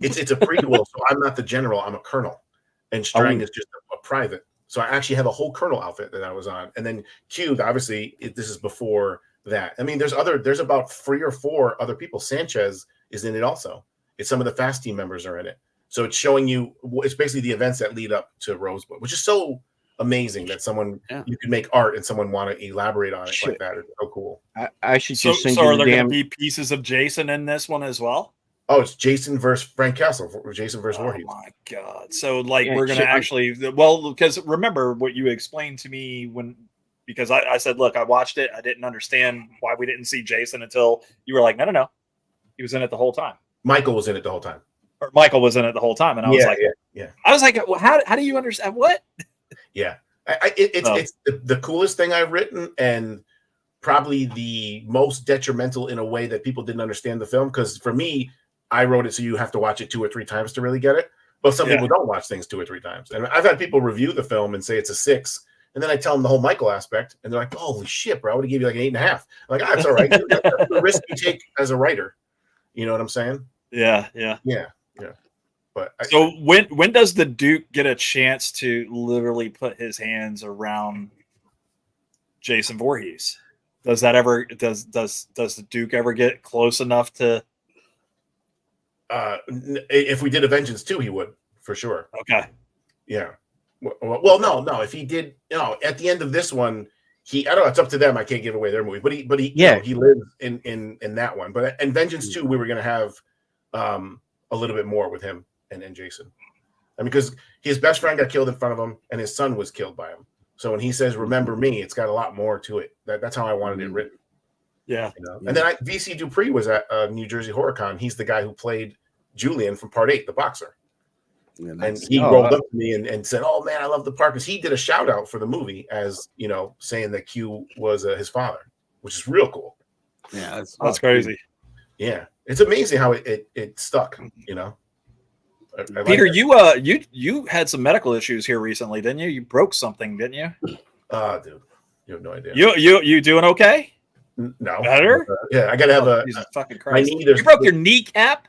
Yeah. It's a prequel, so I'm not the general. I'm a colonel, and Strang is just a private. So I actually have a whole colonel outfit that I was on, and then Q. Obviously, this is before that. I mean, there's about 3 or 4 other people. Sanchez is in it also. It's some of the Fast Team members are in it. So it's showing you, it's basically the events that lead up to Roseblood, which is so amazing that you can make art and someone want to elaborate on it like that. It's so cool. I should just send so you are the there damn. going to be pieces of Jason in this one as well? Oh, it's Jason versus Frank Castle, or Jason versus Voorhees. Oh my God. So we're going to actually, because remember what you explained to me because I said, look, I watched it. I didn't understand why we didn't see Jason until you were like, no. He was in it the whole time. Michael was in it the whole time. Or Michael was in it the whole time. And I was like, I was like, well, how do you understand what? Yeah. It's the coolest thing I've written, and probably the most detrimental in a way that people didn't understand the film. Because for me, I wrote it so you have to watch it 2 or 3 times to really get it. But some people don't watch things 2 or 3 times. And I've had people review the film and say it's a 6. And then I tell them the whole Michael aspect. And they're like, holy shit, bro. I would have given you like an 8.5. I'm like, it's all right. That's the risk you take as a writer. You know what I'm saying? Yeah. But so when does the Duke get a chance to literally put his hands around Jason Voorhees? Does that ever does the Duke ever get close enough to? If we did a Vengeance 2, he would for sure. Okay. Yeah. Well, no. If he did, at the end of this one, I don't know. It's up to them. I can't give away their movie, but he he lives in that one. But in Vengeance 2, we were going to have a little bit more with him and Jason. I mean, because his best friend got killed in front of him, and his son was killed by him. So when he says "Remember me," it's got a lot more to it. That's how I wanted it written. Yeah. And then VC Dupree was at New Jersey HorrorCon. He's the guy who played Julian from Part 8, the boxer. Yeah, and he rolled up to me and said, "Oh man, I love the part," because he did a shout out for the movie as saying that Q was his father, which is real cool. Yeah, that's crazy. Yeah, it's amazing how it stuck. I Peter, like you had some medical issues here recently, didn't you? You broke something, didn't you? Dude, you have no idea. You doing okay? No, better. Yeah, I gotta have Jesus fucking Christ. knee, you broke your kneecap?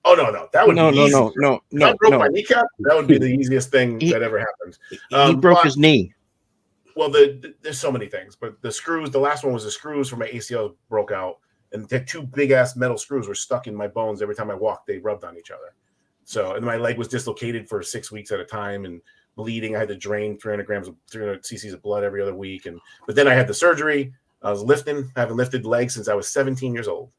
Oh no, that would no. If I broke my kneecap, that would be the easiest thing that ever happened. He broke his knee. Well, there's so many things, but the screws. The last one was the screws for my ACL broke out, and the 2 big ass metal screws were stuck in my bones every time I walked. They rubbed on each other. So, and my leg was dislocated for 6 weeks at a time and bleeding. I had to drain 300 cc's of blood every other week. But then I had the surgery. I was lifting. I haven't lifted legs since I was 17 years old.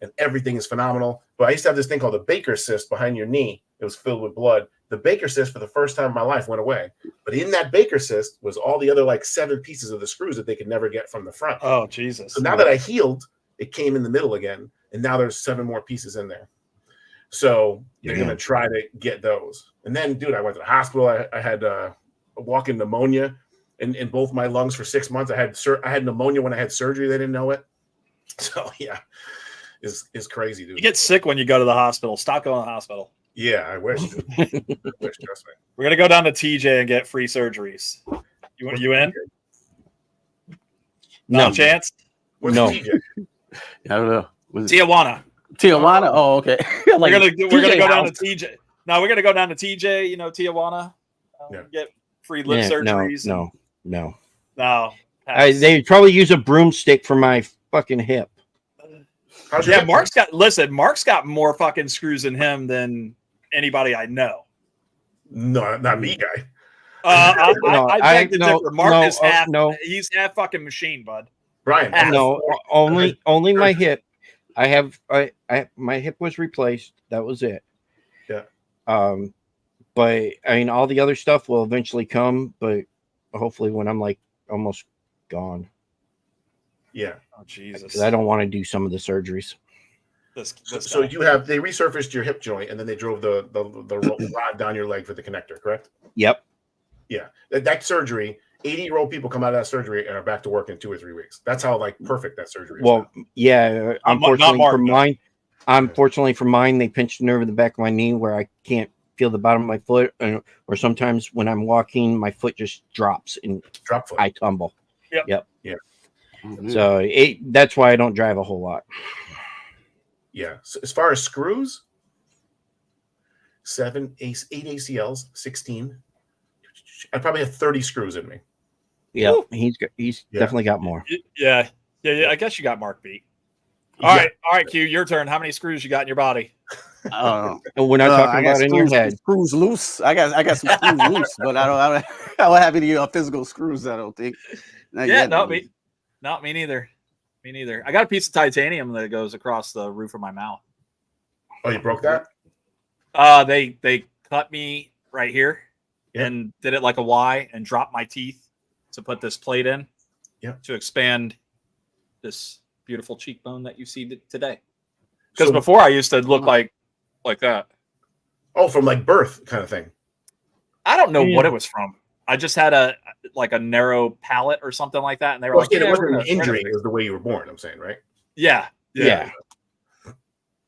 And everything is phenomenal. But I used to have this thing called a Baker cyst behind your knee. It was filled with blood. The Baker cyst for the first time in my life went away. But in that Baker cyst was all the other 7 pieces of the screws that they could never get from the front. Oh, Jesus. So now that I healed, it came in the middle again. And now there's 7 more pieces in there. So they're going to try to get those. And then, dude, I went to the hospital. I had a walk-in pneumonia in both my lungs for 6 months. I had pneumonia when I had surgery. They didn't know it. So, yeah, it's crazy, dude. You get sick when you go to the hospital. Stop going to the hospital. Yeah, I wish. Trust me. We're going to go down to TJ and get free surgeries. You in? No chance? What's TJ? I don't know. Tijuana. Oh, okay. we're gonna go down to TJ. No, we're gonna go down to TJ. Tijuana. Get free lip surgeries. No. They probably use a broomstick for my fucking hip. Mark's got more fucking screws in him than anybody I know. No, not me, guy. I beg to differ. Mark is half. He's half fucking machine, bud. Brian. No, only my hip. My hip was replaced. That was it. Yeah. But I mean, all the other stuff will eventually come, but hopefully when I'm almost gone. Yeah. Oh, Jesus. I don't want to do some of the surgeries. So they resurfaced your hip joint and then they drove the rod down your leg for the connector, correct? Yep. Yeah. That surgery 80-year-old people come out of that surgery and are back to work in 2 or 3 weeks. That's how like perfect that surgery is. Well, now. yeah. Unfortunately Mark, for no. mine, they pinched a nerve in the back of my knee where I can't feel the bottom of my foot, or sometimes when I'm walking, my foot just drops and Drop foot. I tumble. Yep. So that's why I don't drive a whole lot. Yeah. So as far as screws, 8 ACLs, 16. I probably have 30 screws in me. Yeah, Woo. he's Yeah. definitely got more. Yeah. I guess you got Mark beat. All right, Q, your turn. How many screws you got in your body? And we're not talking about in your head. Screws loose. I got some screws loose, but I don't have any physical screws. I don't think. Not yet, me neither. Me neither. I got a piece of titanium that goes across the roof of my mouth. Oh, you broke that? They cut me right here and did it like a Y and dropped my teeth to put this plate in to expand this beautiful cheekbone that you see today. Because before I used to look like that. Oh, from like birth kind of thing. I don't know what it was from. I just had a narrow palate or something like that, and they were like, it wasn't an injury. It was the way you were born. I'm saying, right? Yeah.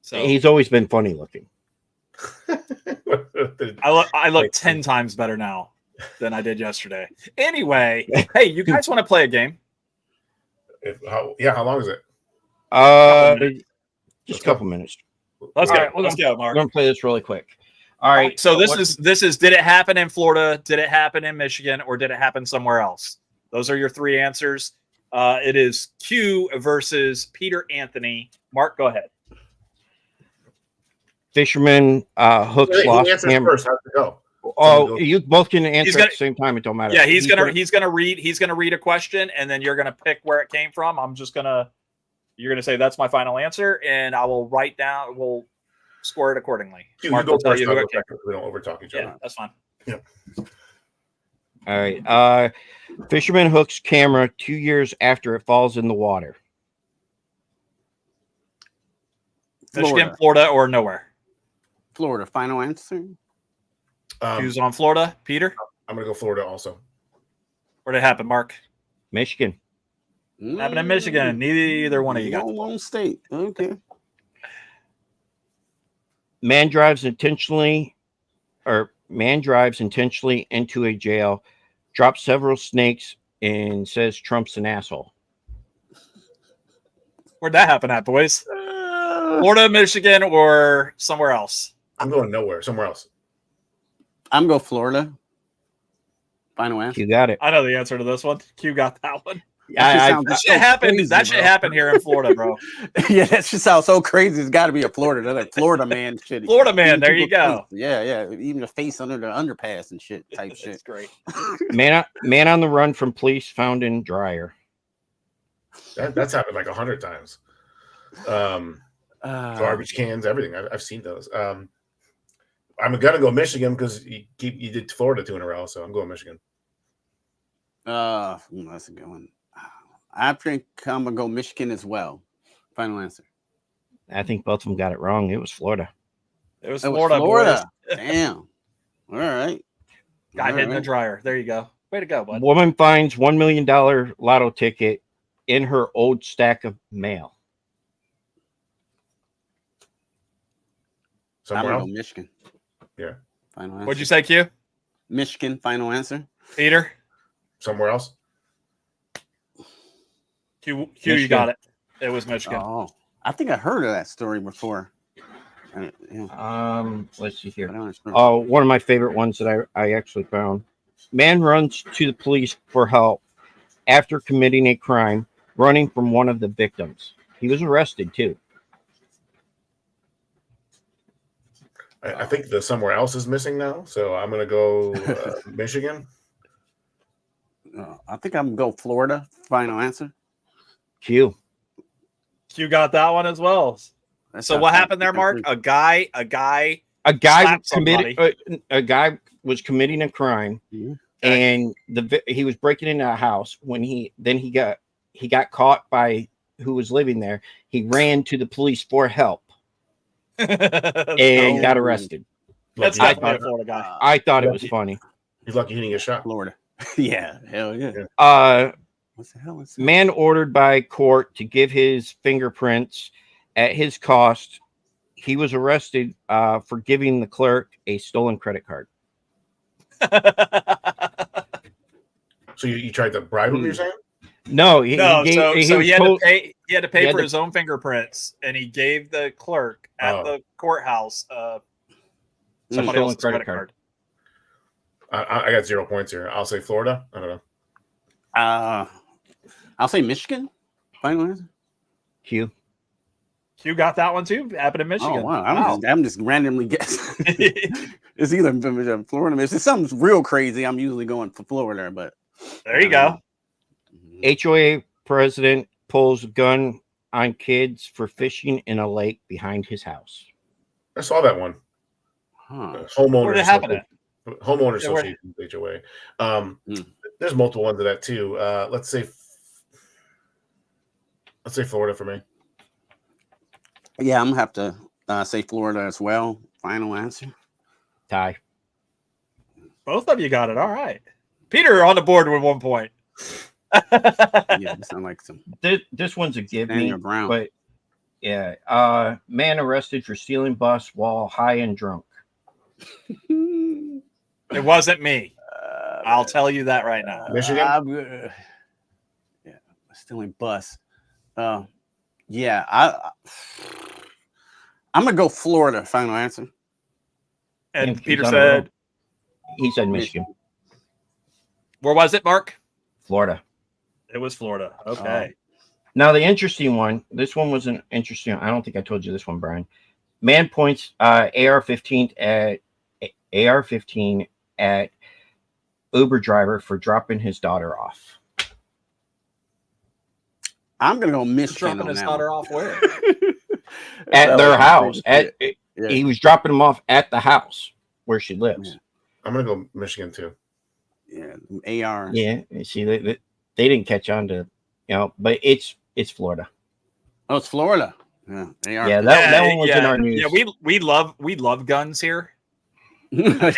So He's always been funny looking. I look 10 times better now than I did yesterday. Anyway, hey, you guys want to play a game? How long is it? Just a couple minutes. Let's All go. right, Let's go, Mark. We're gonna play this really quick. All right. So this is did it happen in Florida? Did it happen in Michigan? Or did it happen somewhere else? Those are your three answers. It is Q versus Peter Anthony. Mark, go ahead. Fisherman hooks lost camera. First. How's it go? Oh, you both can answer at the same time. It don't matter. Yeah, he's gonna read a question, and then you're gonna pick where it came from. You're gonna say that's my final answer, and I will write down. We'll score it accordingly. Mark will tell you who it came from. We don't overtalk each other. Yeah, that's fine. Yeah. All right. Fisherman hooks camera 2 years after it falls in the water. Michigan, Florida, or nowhere. Florida. Final answer. Who's on Florida? Peter? I'm going to go Florida also. Where'd it happen, Mark? Michigan. Happened in Michigan. Neither one of you got the one state. Okay. Man drives intentionally into a jail, drops several snakes, and says Trump's an asshole. Where'd that happen at, boys? Florida, Michigan, or somewhere else? I'm going nowhere. Somewhere else. I'm going Florida. Final answer. You got it. I know the answer to this one. Q got that one. That shit happened. That shit happened here in Florida, bro. Yeah, that just sounds so crazy. It's got to be a Florida. They're like Florida man shit. Florida man. There you go. Yeah. Even the face under the underpass and shit type shit. That's great. Man on the run from police found in dryer. That's happened like 100 times. Garbage cans, everything. I've seen those. I'm gonna go Michigan because you did Florida 2 in a row, so I'm going Michigan. That's a good one. I think I'm gonna go Michigan as well. Final answer. I think both of them got it wrong. It was Florida. It was Florida. Boys. Damn. All right. Got hit in the dryer. There you go. Way to go, bud. Woman finds $1 million lotto ticket in her old stack of mail. Somewhere I'm else? gonna go Michigan. Yeah. Final answer. What'd you say, Q? Michigan. Final answer. Peter? Somewhere else? Q, you got it. It was Michigan. Oh, I think I heard of that story before. Let's see here. One of my favorite ones that I actually found. Man runs to the police for help after committing a crime, running from one of the victims. He was arrested too. I think the somewhere else is missing now, so I'm gonna go Michigan. I think I'm gonna go Florida. Final answer. Q got that one as well. So what happened there, Mark? A guy was committing a crime, and he was breaking into a house. When he got caught by who was living there. He ran to the police for help and got arrested. That's definitely a Florida guy. I thought it was funny. He's lucky he didn't get shot. Florida. Yeah, hell yeah. What the hell is that? Man ordered by court to give his fingerprints at his cost. He was arrested for giving the clerk a stolen credit card. So you tried to bribe him, you're saying? No, he No, gave, so he had told- to pay. He had to pay he had for to- his own fingerprints, and he gave the clerk at the courthouse somebody stolen else's credit card. I got 0 points here. I'll say Florida. I don't know. I'll say Michigan. Final answer. Q. You got that one too? Happened in Michigan. Oh wow! I'm just randomly guessing. It's either Florida, Michigan. If something's real crazy, I'm usually going for Florida. But there you go. HOA president pulls gun on kids for fishing in a lake behind his house. I saw that one. Homeowner. Where did it happen at? Homeowner Association, HOA. There's multiple ones of that too. Let's say Florida for me. Yeah, I'm gonna have to say Florida as well. Final answer. Tie. Both of you got it. All right. Peter on the board with 1 point. Yeah, this sounds like some. This one's a give Stand me, your ground. but yeah. Man arrested for stealing bus while high and drunk. It wasn't me. I'll tell you that right now. Michigan. Yeah, stealing bus. Yeah, I'm gonna go Florida. Final answer. And He's Peter on said, he said Michigan. where was it, Mark? Florida. It was Florida. Okay. Now the interesting one. This one was an interesting. I don't think I told you this one, Brian. Man points AR-15 at Uber driver for dropping his daughter off. I'm gonna go Michigan. Dropping on his that daughter one. off where? At their house. Yeah. He was dropping them off at the house where she lives. I'm gonna go Michigan too. Yeah, AR. Yeah. See, they didn't catch on to, but it's Florida. Oh, it's Florida. Yeah, AR. Yeah, that one was in our news. Yeah, we love guns here. I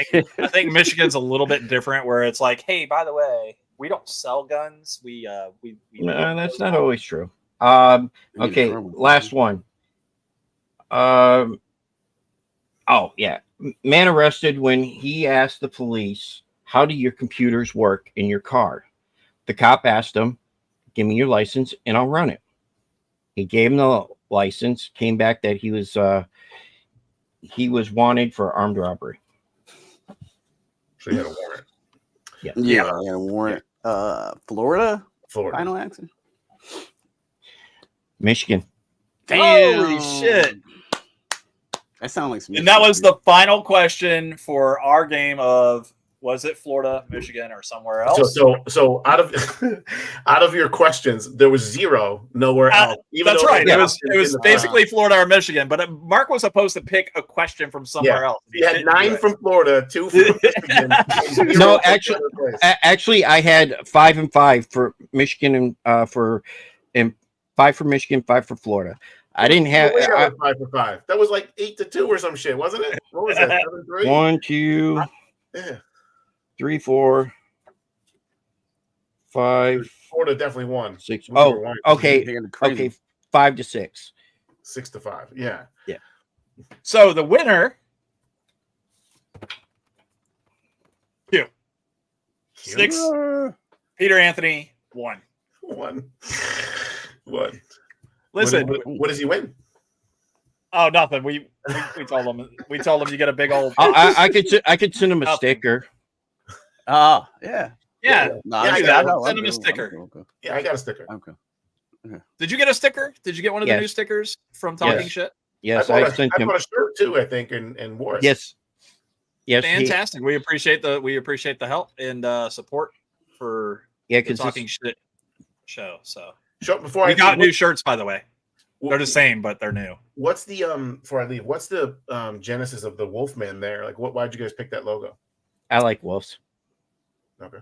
think Michigan's a little bit different, where it's like, hey, by the way, we don't sell guns. We No, that's not always true. Okay, last one. Oh yeah, man arrested when he asked the police, "How do your computers work in your car?" The cop asked him, "Give me your license and I'll run it." He gave him the license. Came back that he was wanted for armed robbery. So you had a warrant. Yeah, warrant. Florida. Final answer. Michigan. Holy shit! That sounds like some. And that was the final question for our game of, was it Florida, Michigan, or somewhere else? So out of your questions, there was 0 nowhere else. That's right. It was basically Florida or Michigan, but Mark was supposed to pick a question from somewhere else. You had 9 from Florida, 2 from Michigan. and 0 No, from the other place. actually, I had 5 and 5 for Michigan and 5 for Michigan, 5 for Florida. I didn't have Wait, 5 for 5. That was like 8-2 or some shit, wasn't it? What was that? 7-3? 1, 2, Yeah. 3, 4, 5, Florida definitely won. 6. We were Oh, right. okay. Okay, 5 to 6. 6-5. Yeah. So the winner, Q. 6. Peter Anthony 1. 1. What? Listen. What does he win? Oh, nothing. We told him. We told him you get a big old. I could send him a sticker. Oh, yeah. Yeah. No, I I got know. Send him a sticker. Okay. Yeah, I got a sticker. Okay. Did you get a sticker? Did you get one of the Yes. new stickers from Talking Yes. Shit? Yes, I I bought sent him. a shirt too, I think, and wore it. Yes. Yes. Fantastic. We appreciate the help and support for Yeah, the because Talking Shit show. So Before we I got new shirts, by the way. They're the same, but they're new. What's the before I leave? What's the genesis of the Wolfman there? Like, why'd you guys pick that logo? I like wolves. Okay.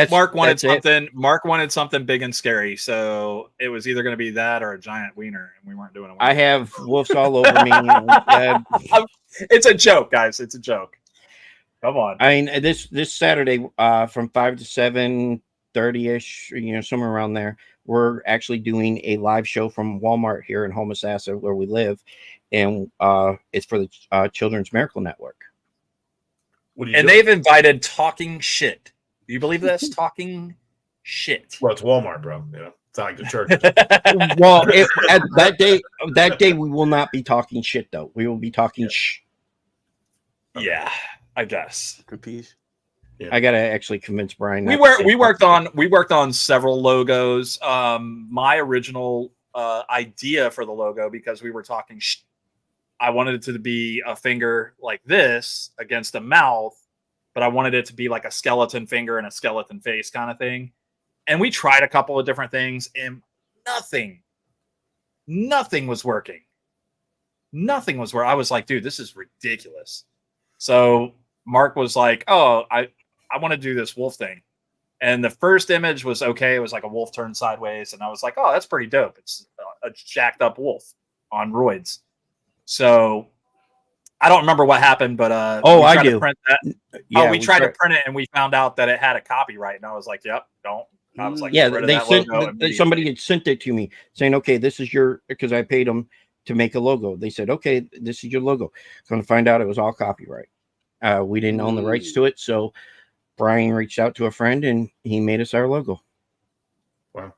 Mark wanted that's it. something. Mark wanted something big and scary, so it was either going to be that or a giant wiener, and we weren't doing it. I have wolves all over me. It's a joke, guys. It's a joke. Come on. I mean, this Saturday, from 5 to 7:30ish, somewhere around there, we're actually doing a live show from Walmart here in Homosassa, where we live, and it's for the Children's Miracle Network. What do you And do? they've invited Talking Shit. Do you believe this? Talking Shit. Well, it's Walmart, bro. It's not like the church. Well, at that day, we will not be talking shit, though. We will be talking shh. Yeah, I guess. Capiche? I gotta actually convince Brian. We worked on several logos. My original idea for the logo, because we were talking I wanted it to be a finger like this against a mouth, but I wanted it to be like a skeleton finger and a skeleton face kind of thing. And we tried a couple of different things, and nothing was working. Nothing was where I was like, dude, this is ridiculous. So Mark was like, oh, I want to do this wolf thing. And the first image was okay. It was like a wolf turned sideways. And I was like, oh, that's pretty dope. It's a jacked up wolf on roids. So I don't remember what happened, but I do. print that. Yeah, we tried to print it, and we found out that it had a copyright. And I was like, yep, don't. I was like, yeah, get rid of they that sent logo immediately. somebody had sent it to me saying, okay, this is your, because I paid them to make a logo. They said, okay, this is your logo. Going to find out it was all copyright. We didn't own the rights to it, so Brian reached out to a friend and he made us our logo. Wow.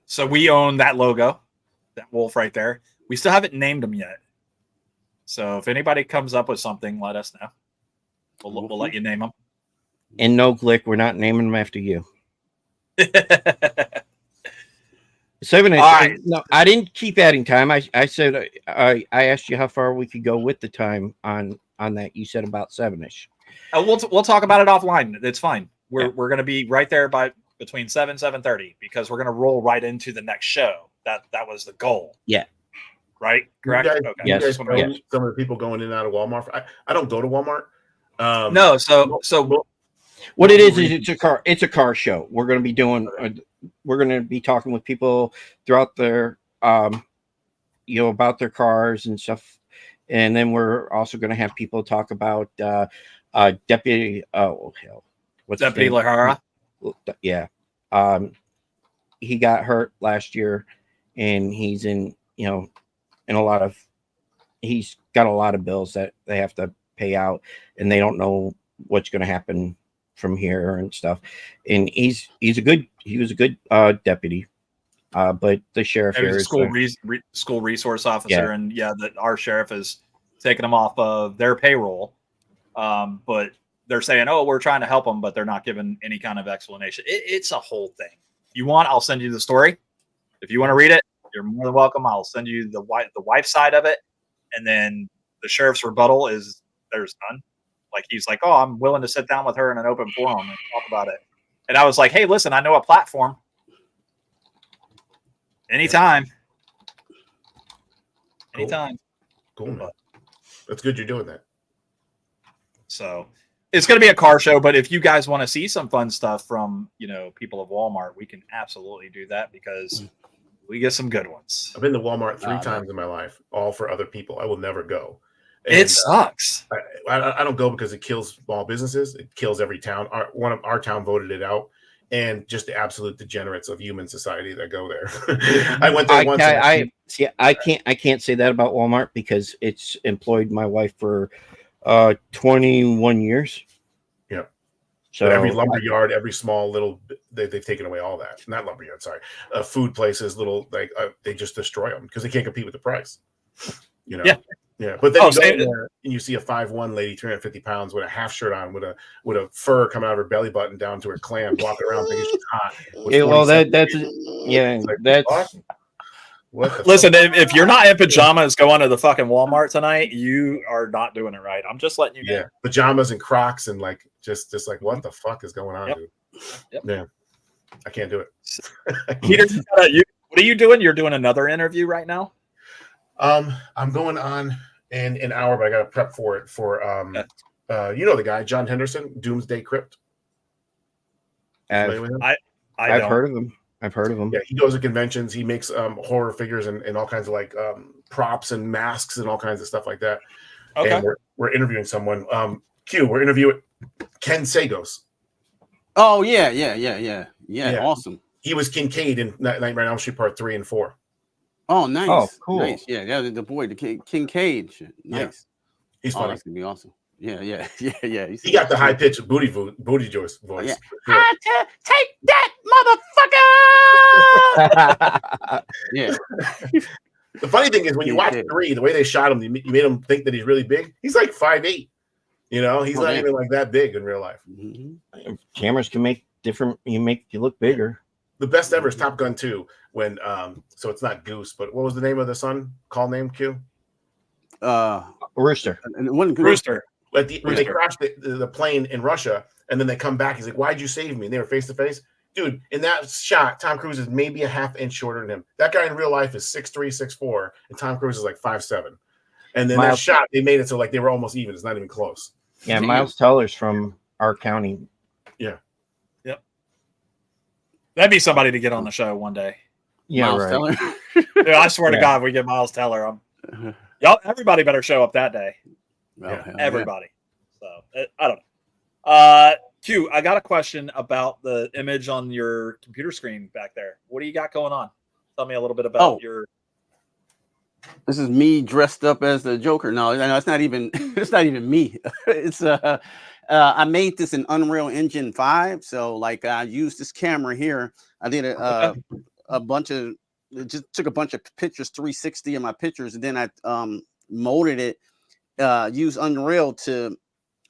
So we own that logo, that wolf right there. We still haven't named him yet. So if anybody comes up with something, let us know. We'll let you name him. And no, Glick, we're not naming them after you. Seven. Right. No, I didn't keep adding time. I said I asked you how far we could go with the time on that. You said about 7ish. We'll talk about it offline. It's fine. We're going to be right there by between 7:30 because we're going to roll right into the next show. That was the goal. Yeah. Right. Correct. You guys, Okay. you Yes. guys know some of the people going in and out of Walmart. I don't go to Walmart. No. So what it is it's a car show. We're going to be doing. We're going to be talking with people throughout their, about their cars and stuff, and then we're also going to have people talk about Deputy. Oh hell, what's Deputy Lahara? Yeah, he got hurt last year, and he's in in a lot of. He's got a lot of bills that they have to pay out, and they don't know what's going to happen from here and stuff. And he was a good deputy, but the sheriff here is school resource officer, and that our sheriff is taking them off of their payroll. But they're saying, "Oh, we're trying to help them," but they're not giving any kind of explanation. It's a whole thing. If you want, I'll send you the story. If you want to read it, you're more than welcome. I'll send you the wife side of it, and then the sheriff's rebuttal is there's none. Like he's like, oh, I'm willing to sit down with her in an open forum and talk about it. And I was like, hey, listen, I know a platform. Anytime. Cool. Anytime. Cool, man. That's good you're doing that. So it's going to be a car show, but if you guys want to see some fun stuff from, people of Walmart, we can absolutely do that because we get some good ones. I've been to Walmart 3 times in my life, all for other people. I will never go. And it sucks. I don't go because it kills small businesses. It kills every town. Our town voted it out, and just the absolute degenerates of human society that go there. I went there once. I can't say that about Walmart because it's employed my wife for 21 years. Yeah. So but every lumber yard, every small little, they've taken away all that. Not lumber yard, sorry. Food places, little they just destroy them because they can't compete with the price. Yeah, but then you go in there and you see a 5'1" lady, 350 pounds, with a half shirt on, with a fur coming out of her belly button down to her clam, walking around thinking she's hot. Yeah, well, that's what. Listen, if you're not in pajamas going to the fucking Walmart tonight, you are not doing it right. I'm just letting you know. Yeah, pajamas and Crocs and just like what the fuck is going on, dude? Yep. Yeah, I can't do it. Peter, what are you doing? You're doing another interview right now? I'm going on in an hour, but I got to prep for it. The guy John Henderson, Doomsday Crypt. I've heard of him. Yeah, he goes to conventions. He makes horror figures and all kinds of props and masks and all kinds of stuff like that. Okay. And we're interviewing someone. Q, we're interviewing Ken Sagos. Oh yeah. Awesome. He was Kincaid in Nightmare on Elm Street Part 3 and 4. Oh, nice. Oh, cool. Nice. Yeah, the boy, the Kincaid. Shit. Nice. Yeah. He's Oh, funny. that's gonna be awesome. Yeah. He got the high pitched booty voice. Yeah. Sure. Take that, motherfucker! Yeah. The funny thing is when you watch 3, the way they shot him, you made him think that he's really big. He's like 5'8". You know, he's not even like that big in real life. Mm-hmm. Cameras can make different. You look bigger. The best ever is Top Gun 2 when so it's not Goose, but what was the name of the son? Call name Q? Rooster. Rooster. When they crashed the plane in Russia and then they come back, he's like, "Why'd you save me?" And they were face to face. Dude, in that shot, Tom Cruise is maybe a half inch shorter than him. That guy in real life is 6'3", 6'4", and Tom Cruise is like 5'7". And then that shot, they made it so like they were almost even. It's not even close. Yeah, Miles Teller's from our county. Yeah. Yep. That'd be somebody to get on the show one day. Yeah, Miles right. Teller. Dude, I swear to God, if we get Miles Teller, y'all, everybody better show up that day. Everybody. So I don't know. Q, I got a question about the image on your computer screen back there. What do you got going on? Tell me a little bit about your. This is me dressed up as the Joker. No, it's not even. It's not even me. It's I made this in Unreal Engine 5. So like I used this camera here. I did a bunch of. Just took a bunch of pictures, 360 of my pictures, and then I molded it. Used Unreal to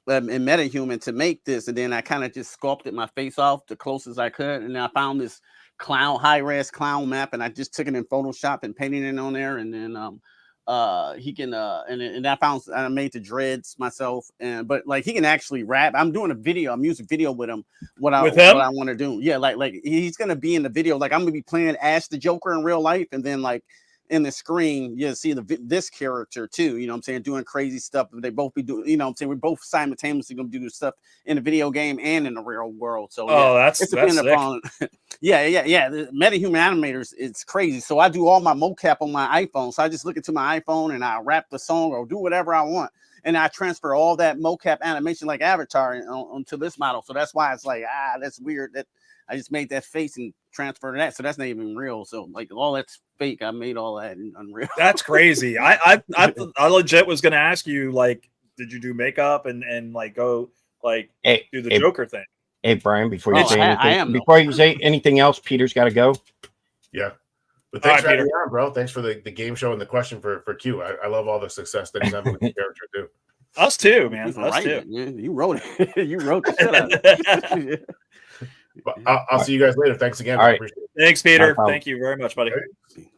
in MetaHuman to make this, and then I kind of just sculpted my face off the closest I could, and then I found this high-res clown map, and I just took it in Photoshop and painted it on there, and then he can and I made the dreads myself, but like he can actually rap. I'm doing a music video with him. What I want to do, yeah, like he's gonna be in the video. Like I'm gonna be playing as the Joker in real life, and then like in the screen, you see this character too, you know what I'm saying, doing crazy stuff. They both be doing, you know what I'm saying, we're both simultaneously gonna do stuff in the video game and in the real world. So that's sick. Upon, yeah. The MetaHuman animators, it's crazy. So I do all my mocap on my iPhone. So I just look into my iPhone and I rap the song or do whatever I want. And I transfer all that mocap animation like Avatar onto this model. So that's why it's like, that's weird that I just made that face and transferred that. So that's not even real. So like all that's fake. I made all that in Unreal. That's crazy. I legit was gonna ask you, like, did you do makeup and like go like do the Joker thing? Hey Brian, before you say anything else, Peter's got to go. Yeah. But thanks for having me on, bro. Thanks for the game show and the question for Q. I love all the success that he's having with the character too. Us too, man. Us too. Yeah, you wrote it. You wrote the shit out of it. But I'll see you guys later. Thanks again. All right. Appreciate it. Thanks, Peter. Thank you very much, buddy. Okay.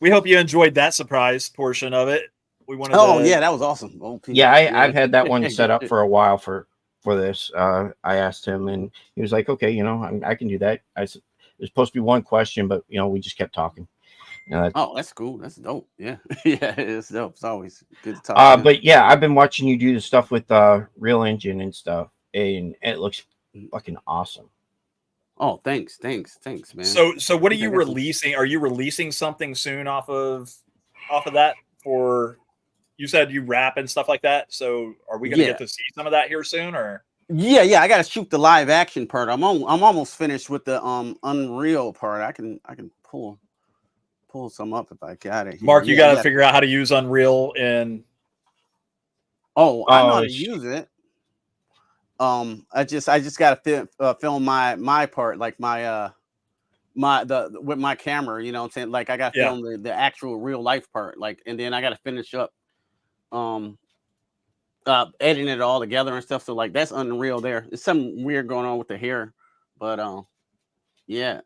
We hope you enjoyed that surprise portion of it. We wanted. Yeah, that was awesome. I've had that one set up for a while for this. I asked him, and he was like, "Okay, I can do that." I said, "There's supposed to be one question, but we just kept talking." That's cool. That's dope. Yeah, yeah, it's dope. It's always good to talk. But yeah, I've been watching you do the stuff with Real Engine and stuff, and it looks fucking awesome. Oh, thanks, man. So what are you releasing? Are you releasing something soon off of that? For you said you rap and stuff like that. So are we gonna get to see some of that here soon, or? Yeah, I gotta shoot the live action part. I'm almost finished with the Unreal part. I can pull some up if I got it here. Mark, you got to figure out how to use Unreal in. I know how to use it. I just got to film my part, like my with my camera, you know what I'm saying? Like I got to film the actual real life part, like, and then I got to finish up editing it all together and stuff. So like that's Unreal there. There's something weird going on with the hair, but yeah.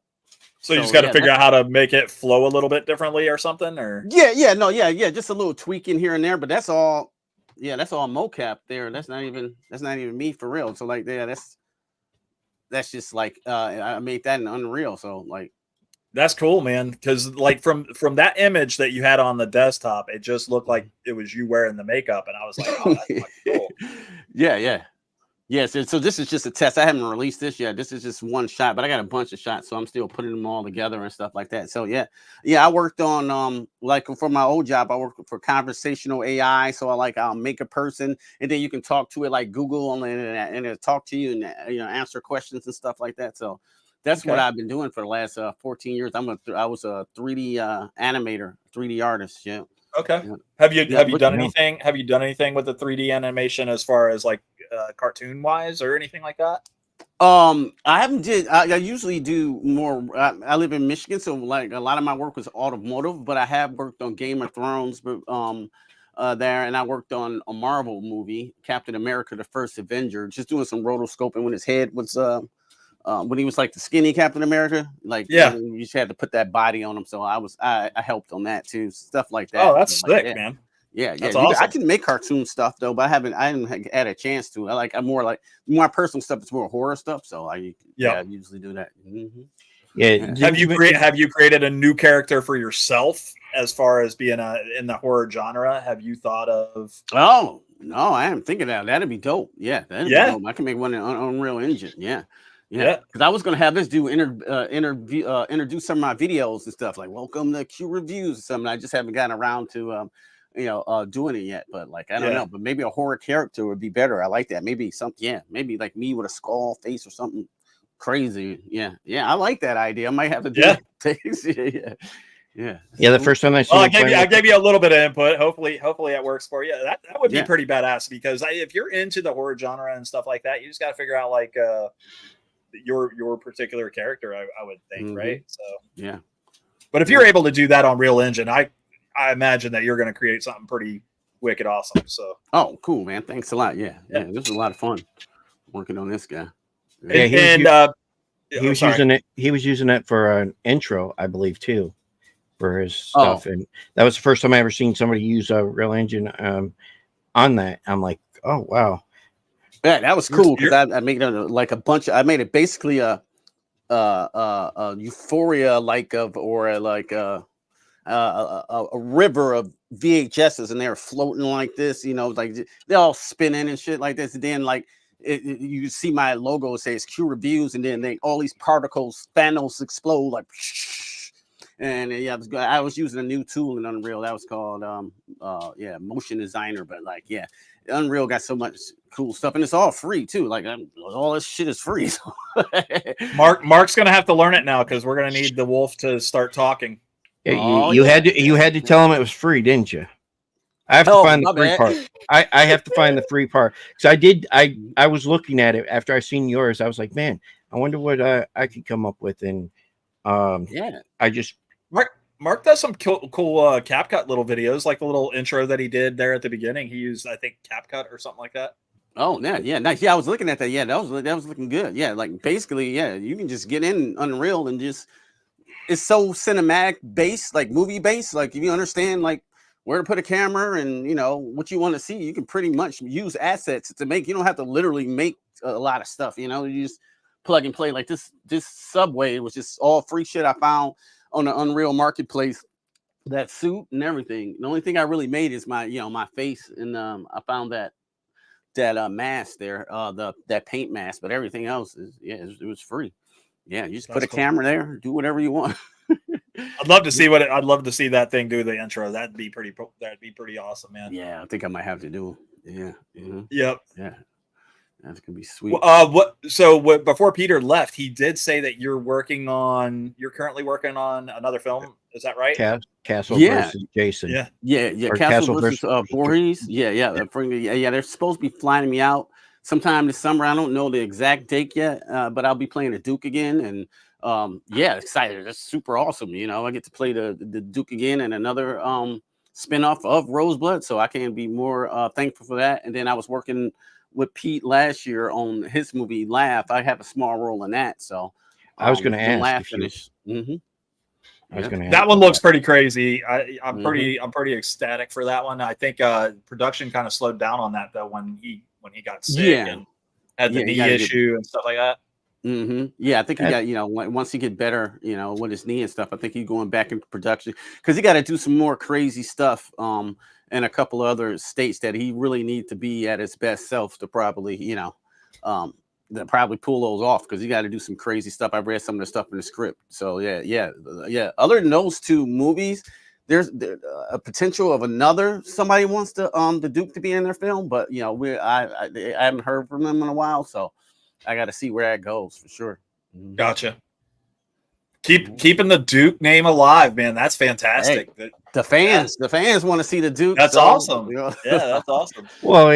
So you just got to figure out how to make it flow a little bit differently or something, or just a little tweaking here and there, but that's all. Yeah, that's all mocap there. That's not even me for real. So like, yeah, that's just like I made that in Unreal. So like, that's cool, man. Because like from that image that you had on the desktop, it just looked like it was you wearing the makeup, and I was like, oh, that's fucking cool. Yeah. Yes, so this is just a test. I haven't released this yet. This is just one shot, but I got a bunch of shots, so I'm still putting them all together and stuff like that. So yeah, I worked on like for my old job, I worked for conversational AI. So I'll make a person, and then you can talk to it like Google on the internet, and it'll talk to you and answer questions and stuff like that. So that's what I've been doing for the last 14 years. I was a 3D animator, 3D artist. Yeah. Okay. Yeah. Have you done know. anything? Have you done anything with the 3D animation as far as like cartoon wise or anything like that? I haven't did. I usually do more. I live in Michigan, so like a lot of my work was automotive, but I have worked on Game of Thrones, but there, and I worked on a Marvel movie, Captain America: The First Avenger, just doing some rotoscoping when his head was when he was like the skinny Captain America, like you just had to put that body on him. So I helped on that too, stuff like that. Oh, that's so, sick, like, man. Yeah, That's I awesome. can make cartoon stuff though, but I haven't had a chance to. I'm more like my personal stuff is more horror stuff, so I usually do that. Mm-hmm. Yeah. Have you created a new character for yourself as far as being in the horror genre? Have you thought of? Oh no, I am thinking that that'd be dope. Yeah, that'd be dope. I can make one in Unreal Engine. Yeah. Because I was gonna have this dude introduce some of my videos and stuff like welcome to Q Reviews or something. I just haven't gotten around to doing it yet. But like I don't know. But maybe a horror character would be better. I like that. Maybe something. Yeah, maybe like me with a skull face or something crazy. Yeah. I like that idea. I might have to do it. Yeah. The first time I saw. Well, I gave you a little bit of input. Hopefully it works for you. That would be pretty badass because if you're into the horror genre and stuff like that, you just got to figure out like your particular character. I would think, right? So yeah. But if you're able to do that on Real Engine, I imagine that you're going to create something pretty wicked awesome. So cool, man. Thanks a lot. Yeah. This was a lot of fun working on this guy. He was using it. He was using it for an intro, I believe, too. For his stuff, and that was the first time I ever seen somebody use a Real Engine on that. I'm like, oh wow, yeah, that was cool because I made it like a bunch. I made it basically a euphoria like of or like a river of VHSs, and they're floating like this, like they're all spinning and shit like this. And then like you see my logo says Q Reviews, and then all these particles, Thanos explode like. And I was using a new tool in Unreal that was called Motion Designer, but like Unreal got so much cool stuff, and it's all free too. Like all this shit is free. So. Mark's gonna have to learn it now because we're gonna need the wolf to start talking. You had to tell him it was free, didn't you? I have to find the free part. I have to find the free part because I was looking at it after I seen yours. I was like, man, I wonder what I could come up with, and I just. Mark does some cool CapCut little videos, like the little intro that he did there at the beginning. He used, I think, CapCut or something like that. Oh, yeah, nice. Yeah, I was looking at that. Yeah, that was looking good. Yeah, like basically, you can just get in Unreal and just it's so cinematic based, like movie based. Like if you understand like where to put a camera and what you want to see, you can pretty much use assets to make. You don't have to literally make a lot of stuff. You just plug and play. Like this subway was just all free shit I found on the Unreal Marketplace, that suit and everything. The only thing I really made is my, my face, and I found that mask there, that paint mask. But everything else is, it was free. Yeah, you just put a camera there, do whatever you want. I'd love to see that thing do the intro. That'd be pretty awesome, man. Yeah, I think I might have to do it. Yeah. Mm-hmm. Yep. Yeah. That's gonna be sweet. Before Peter left, he did say that you're currently working on another film. Is that right? Castle versus Jason. Yeah. Castle versus Voorhees. Yeah. They're supposed to be flying me out sometime this summer. I don't know the exact date yet, but I'll be playing the Duke again, and excited. That's super awesome. I get to play the Duke again and another spinoff of Roseblood, so I can be more thankful for that. And then I was working with Pete last year on his movie Laugh. I have a small role in that, so I was going to ask. Laugh finish. That one looks pretty crazy. I'm pretty ecstatic for that one. I think production kind of slowed down on that though when he got sick and had the knee issue and stuff like that. Mm-hmm. Yeah, I think he got, once he get better, with his knee and stuff, I think he's going back into production because he got to do some more crazy stuff. And a couple of other states that he really needs to be at his best self to probably, that probably pull those off, because you got to do some crazy stuff. I've read some of the stuff in the script. So yeah. Other than those two movies, there's a potential of somebody wants the Duke to be in their film, but you know, I haven't heard from them in a while, so I got to see where that goes for sure. Gotcha. Keeping the Duke name alive, man. That's fantastic. Hey, the fans want to see the Duke. That's awesome. You know? Yeah, that's awesome. Well,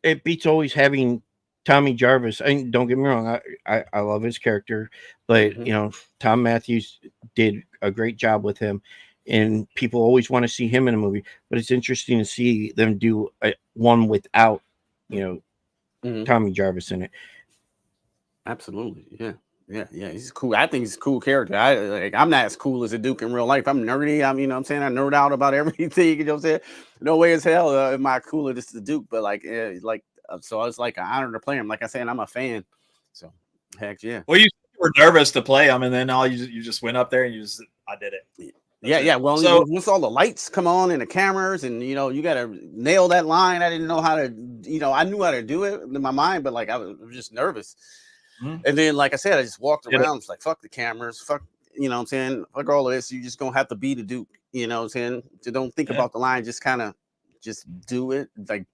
it beats always having Tommy Jarvis. And don't get me wrong, I love his character, but you know, Tom Matthews did a great job with him, and people always want to see him in a movie. But it's interesting to see them do one without, you know, Tommy Jarvis in it. Absolutely, yeah, he's cool. I think he's a cool character. I'm not as cool as a Duke in real life. I'm nerdy. You know what I'm saying? I nerd out about everything. You know what I'm saying? No way as hell am I cooler than the Duke, but so it's like an honor to play him. Like I said, I'm a fan. So heck yeah. Well, you were nervous to play him, and then you just went up there and I did it. Yeah. Well, so once all the lights come on and the cameras, and you know, you got to nail that line. I didn't know how to, you know, I knew how to do it in my mind, but like I was just nervous. And then, like I said, I just walked around. It's like, fuck the cameras, fuck, you know what I'm saying? Fuck all of this. You just gonna have to be the Duke, you know what I'm saying? So don't think about the line, just kind of just do it, like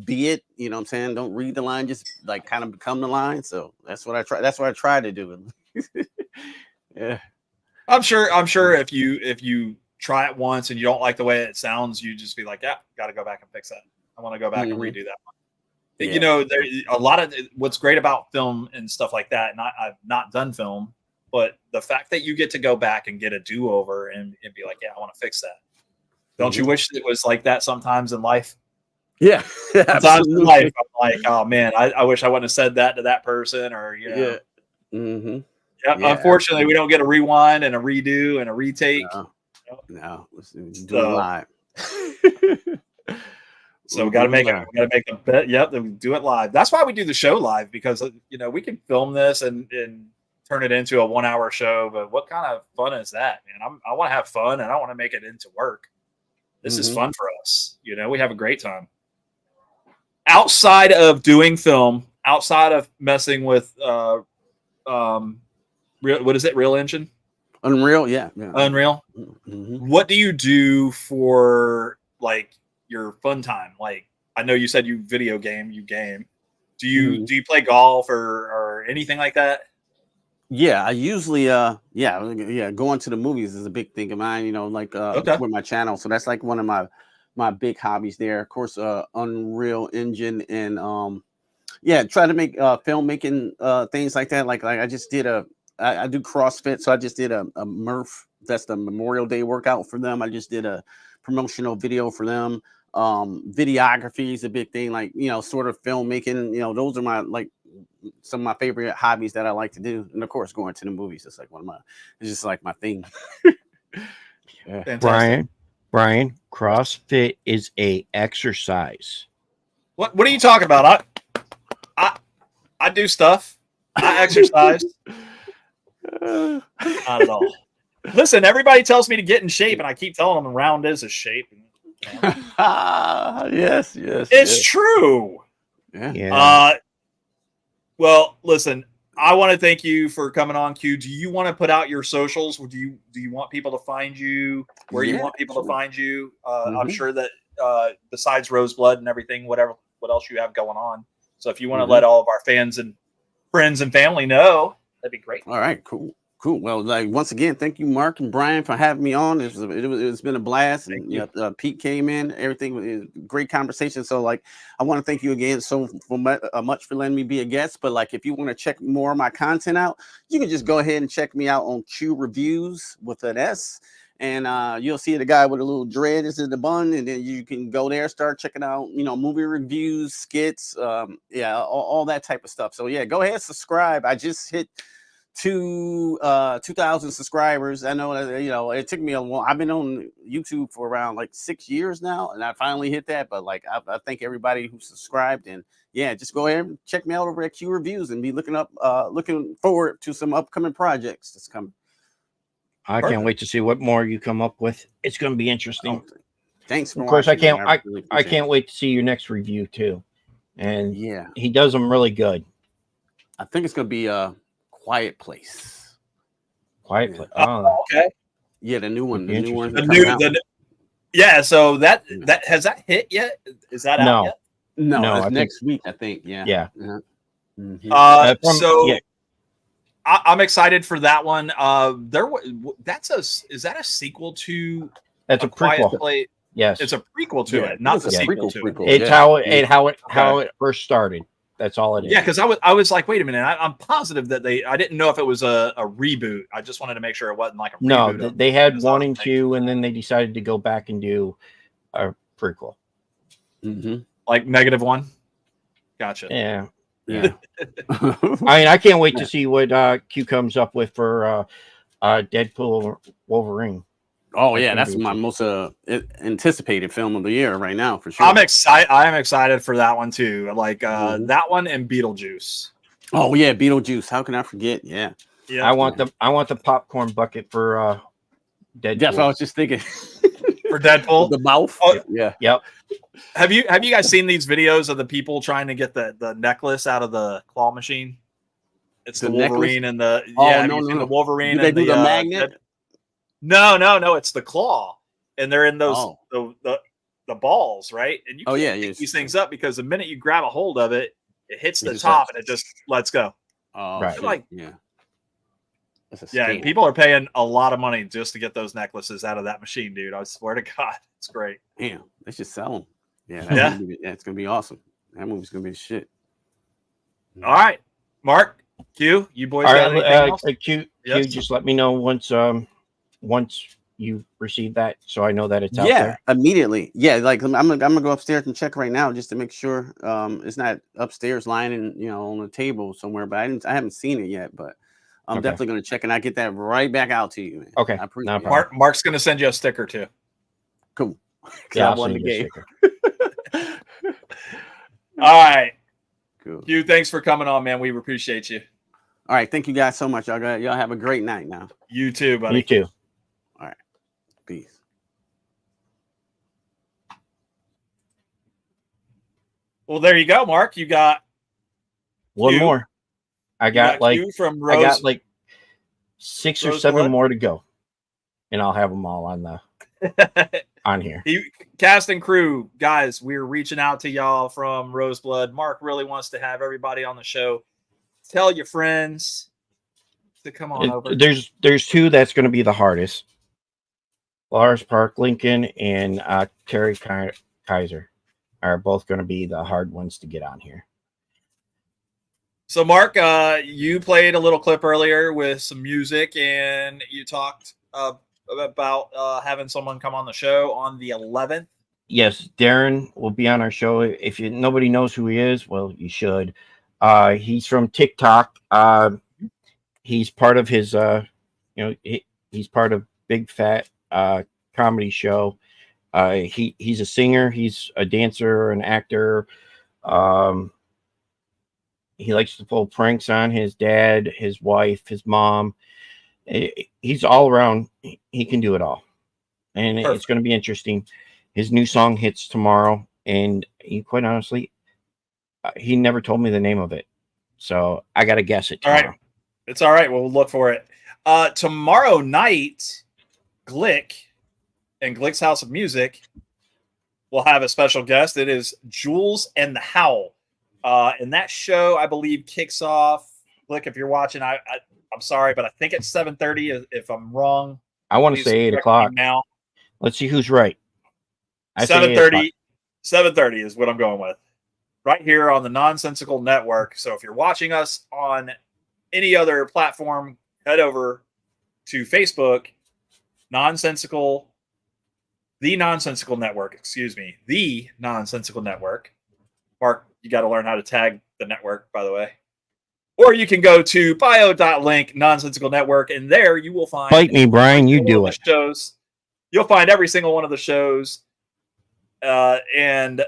be it, you know what I'm saying? Don't read the line, just like kind of become the line. So that's what I try. That's what I try to do. Yeah. I'm sure if you try it once and you don't like the way it sounds, you just be like, yeah, got to go back and fix that. I want to go back and redo that one. Yeah. You know, there a lot of what's great about film and stuff like that. And I've not done film, but the fact that you get to go back and get a do-over and be like, yeah, I want to fix that. Don't you wish it was like that sometimes in life? Yeah. Sometimes in life, I'm like, oh man, I wish I wouldn't have said that to that person, or you know. Yeah. Unfortunately, we don't get a rewind and a redo and a retake. No. Let's do it live. So we got to make it. We got to make the bet. Yep, we do it live. That's why we do the show live, because you know we can film this and turn it into a 1 hour show. But what kind of fun is that, man? I want to have fun, and I want to make it into work. This is fun for us. You know, we have a great time. Outside of doing film, outside of messing with what is it? Real Engine? Unreal, yeah. Unreal. What do you do for like your fun time? Like, I know you said you game. Do you play golf or anything like that? Yeah, I usually going to the movies is a big thing of mine, you know, like with my channel. So that's like one of my big hobbies there. Of course, Unreal Engine, and try to make filmmaking things like that. Like I just did I do CrossFit, so I just did a Murph. That's the Memorial Day workout for them. I just did a promotional video for them. Videography is a big thing, like, you know, sort of filmmaking. You know, those are some of my favorite hobbies that I like to do. And of course, going to the movies, it's like it's just like my thing. Yeah. Brian, CrossFit is a exercise. What are you talking about? I do stuff. I exercise. Not at all. Listen, everybody tells me to get in shape, and I keep telling them round is a shape. You know? Yes. It's true. Yeah. Well, listen, I want to thank you for coming on, Q. Do you want to put out your socials? Do you want people to find you? Where you want people to find you? I'm sure that besides Roseblood and everything, what else you have going on. So if you want to let all of our fans and friends and family know, that'd be great. All right, cool. Well, like, once again, thank you, Mark and Brian, for having me on. It's been a blast. And Pete came in. Everything was a great conversation. So, like, I want to thank you again so much for letting me be a guest. But like, if you want to check more of my content out, you can just go ahead and check me out on Q Reviews with an S, and you'll see the guy with a little dread is in the bun, and then you can go there, start checking out, you know, movie reviews, skits, all that type of stuff. So yeah, go ahead, subscribe. I just hit 2,000 subscribers. I know that, you know, it took me a while. I've been on YouTube for around like 6 years now, and I finally hit that. But like, I thank everybody who subscribed, and yeah, just go ahead and check me out over at Q Reviews, and be looking forward to some upcoming projects that's coming. I can't wait to see what more you come up with. It's going to be interesting. Thanks. Of course, I can't wait to see your next review too. and Yeah, he does them really good. I think it's gonna be a Quiet Place. Quiet Yeah. Place. Oh, Okay. Yeah, the new one. Be The new one. interesting. The coming new, out. yeah. So that Yeah. has that hit yet? Is that out no, yet? No, No, that's I think- next week. I think. Yeah. yeah. Yeah. Mhm. So yeah, I'm excited for that one. Is that a sequel to that's a Quiet prequel. Place? Yes, It's a prequel to Yeah, it, not the it's a sequel to it. prequel. it's Yeah. how it Okay. first started. That's all it is. Yeah, because I was like, wait a minute, I'm positive that I didn't know if it was a reboot. I just wanted to make sure it wasn't like a No, reboot. of they had because I 1 was and thinking, 2, and then they decided to go back and do a prequel. Mhm. like -1. Gotcha. Yeah. Yeah. I mean, I can't wait to see what Q comes up with for Deadpool Wolverine. Oh That's yeah, gonna that's be my interesting. most anticipated film of the year right now for sure. I'm excited. I'm excited for that one too. Like Mhm. that one and Beetlejuice. Oh yeah, Beetlejuice. How can I forget? Yeah. Yeah. I want the popcorn bucket for Deadpool. Yes, I was just thinking. For Deadpool. The mouth. Oh, Yeah. Yep. Have you guys seen these videos of the people trying to get the necklace out of the claw machine? It's the The Wolverine necklace? and the Oh, have no, you no, seen no. the Wolverine Do they and do the the magnet? No, it's the claw, and they're in those Oh. the balls, right? And you Oh, can't yeah, pick yes. these things up because the minute you grab a hold of it, it hits It the just top like- and it just lets go. Oh, Right. shit. Like- yeah. That's a Yeah, scam. and people are paying a lot of money just to get those necklaces out of that machine, dude. I swear to God, it's great. Damn, they should sell them. Yeah, Yeah. It's gonna be awesome. That movie's gonna be the shit. All right, Mark, Q, you boys All got right, anything else? Q, Yes. just let me know once you receive that, so I know that it's out Yeah, there. immediately. Yeah, like I'm gonna go upstairs and check right now just to make sure it's not upstairs lying on the table somewhere. But I haven't seen it yet. But I'm Okay. definitely gonna check and I get that right back out to you, man. Okay, I appreciate no it. problem. Mark's going to send you a sticker too. Cool. 'Cause Yeah, I I'll won send the you a game. sticker. All right, Cool. Q, thanks for coming on, man. We appreciate you. All right, thank you guys so much. Y'all have a great night now. You too, buddy. You too. Peace. Well, there you go, Mark. You got One Q. more. I got like Q from I Rose. got like 6 or Roseblood? 7 more to go, and I'll have them all on here. Cast and crew, guys, we're reaching out to y'all from Roseblood. Mark really wants to have everybody on the show. Tell your friends to come on over. There's 2 that's going to be the hardest. Lars Park Lincoln and Terry Kaiser are both going to be the hard ones to get on here. So, Mark, you played a little clip earlier with some music, and you talked about having someone come on the show on the 11th. Yes, Darren will be on our show. If nobody knows who he is, well, you should. He's from TikTok. He's part of his, he's part of Big Fat comedy show. He's a singer. He's a dancer, an actor. He likes to pull pranks on his dad, his wife, his mom. He's all around. He can do it all, and Perfect. It's going to be interesting. His new song hits tomorrow, and quite honestly, he never told me the name of it, so I got to guess it tomorrow. All right. It's all right. We'll look for it. Tomorrow night, Glick and Glick's House of Music will have a special guest. It is Jules and the Howl. And that show, I believe, kicks off. Glick, if you're watching, I'm sorry, but I think it's 7:30. If I'm wrong, I want to please say 8 correct me o'clock. now. Let's see who's right. I say 8 o'clock. 7:30 is what I'm going with. Right here on the Nonsensical Network. So if you're watching us on any other platform, head over to Facebook, The Nonsensical Network, The Nonsensical Network. Mark, you got to learn how to tag the network, by the way. Or you can go to bio.link Nonsensical Network, and there you will find Bite me, Brian. You do it. shows. You'll find every single one of the shows and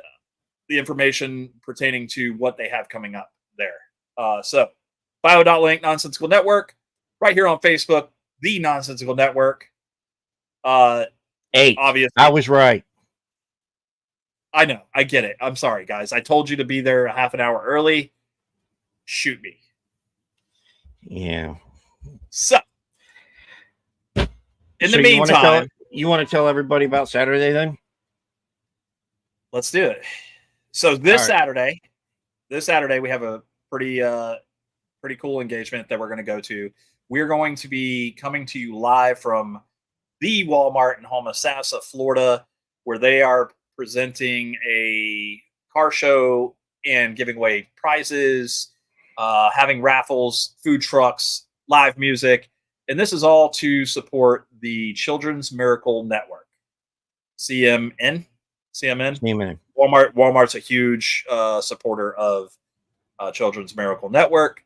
the information pertaining to what they have coming up there. So bio.link Nonsensical Network, right here on Facebook, The Nonsensical Network. 8. Obviously, I was right. I know. I get it. I'm sorry, guys. I told you to be there a half an hour early. Shoot me. Yeah. So, in So the meantime, you want to tell everybody about Saturday then? let's do it. So this All Saturday we have a pretty cool engagement that we're going to go to. We're going to be coming to you live from the Walmart in Homosassa, Florida, where they are presenting a car show and giving away prizes, having raffles, food trucks, live music. And this is all to support the Children's Miracle Network, CMN. Amen. Walmart's a huge supporter of Children's Miracle Network.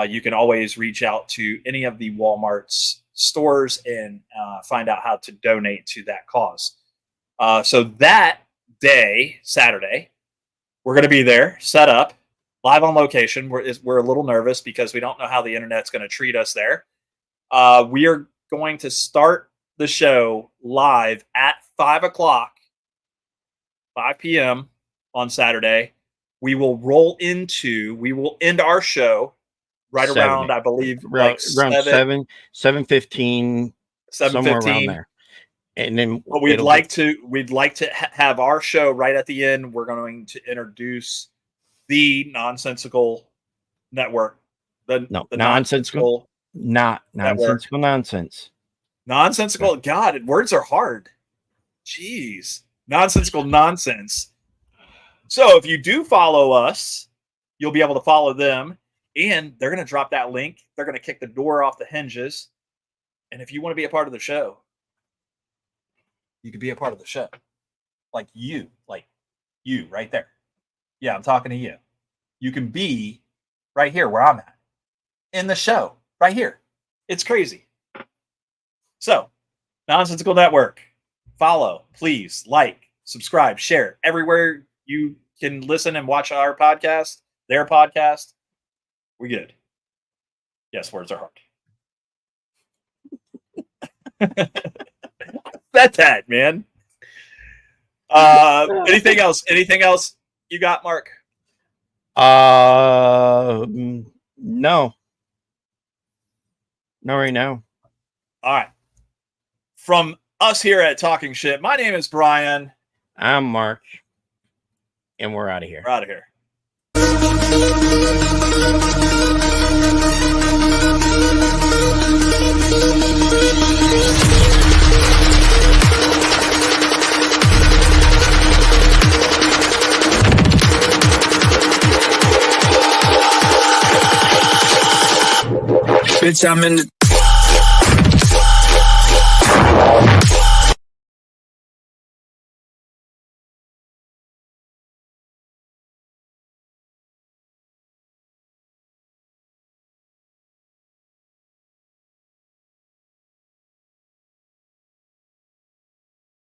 You can always reach out to any of the Walmart's stores and find out how to donate to that cause. So that day, Saturday, we're going to be there, set up, live on location. We're a little nervous because we don't know how the internet's going to treat us there. We are going to start the show live at 5 p.m. on Saturday. We will end our show right around, I believe, around like 7:15, somewhere around there. And then we'd like to have our show right at the end. We're going to introduce the Nonsensical Network. Nonsensical nonsense. Nonsensical. God, words are hard. Jeez. Nonsensical nonsense. So if you do follow us, you'll be able to follow them. And they're going to drop that link. They're going to kick the door off the hinges. And if you want to be a part of the show, you could be a part of the show. Like you right there. Yeah, I'm talking to you. You can be right here where I'm at in the show right here. It's crazy. So, Nonsensical Network. Follow, please, like, subscribe, share everywhere you can listen and watch our podcast, their podcast. We good. Yes, words are hard. Bet that, man. Anything else? Anything else you got, Mark? No. Not right now. All right. From us here at Talking Shit, my name is Brian. I'm Mark. And we're out of here. We're out of here. Bitch, I'm in the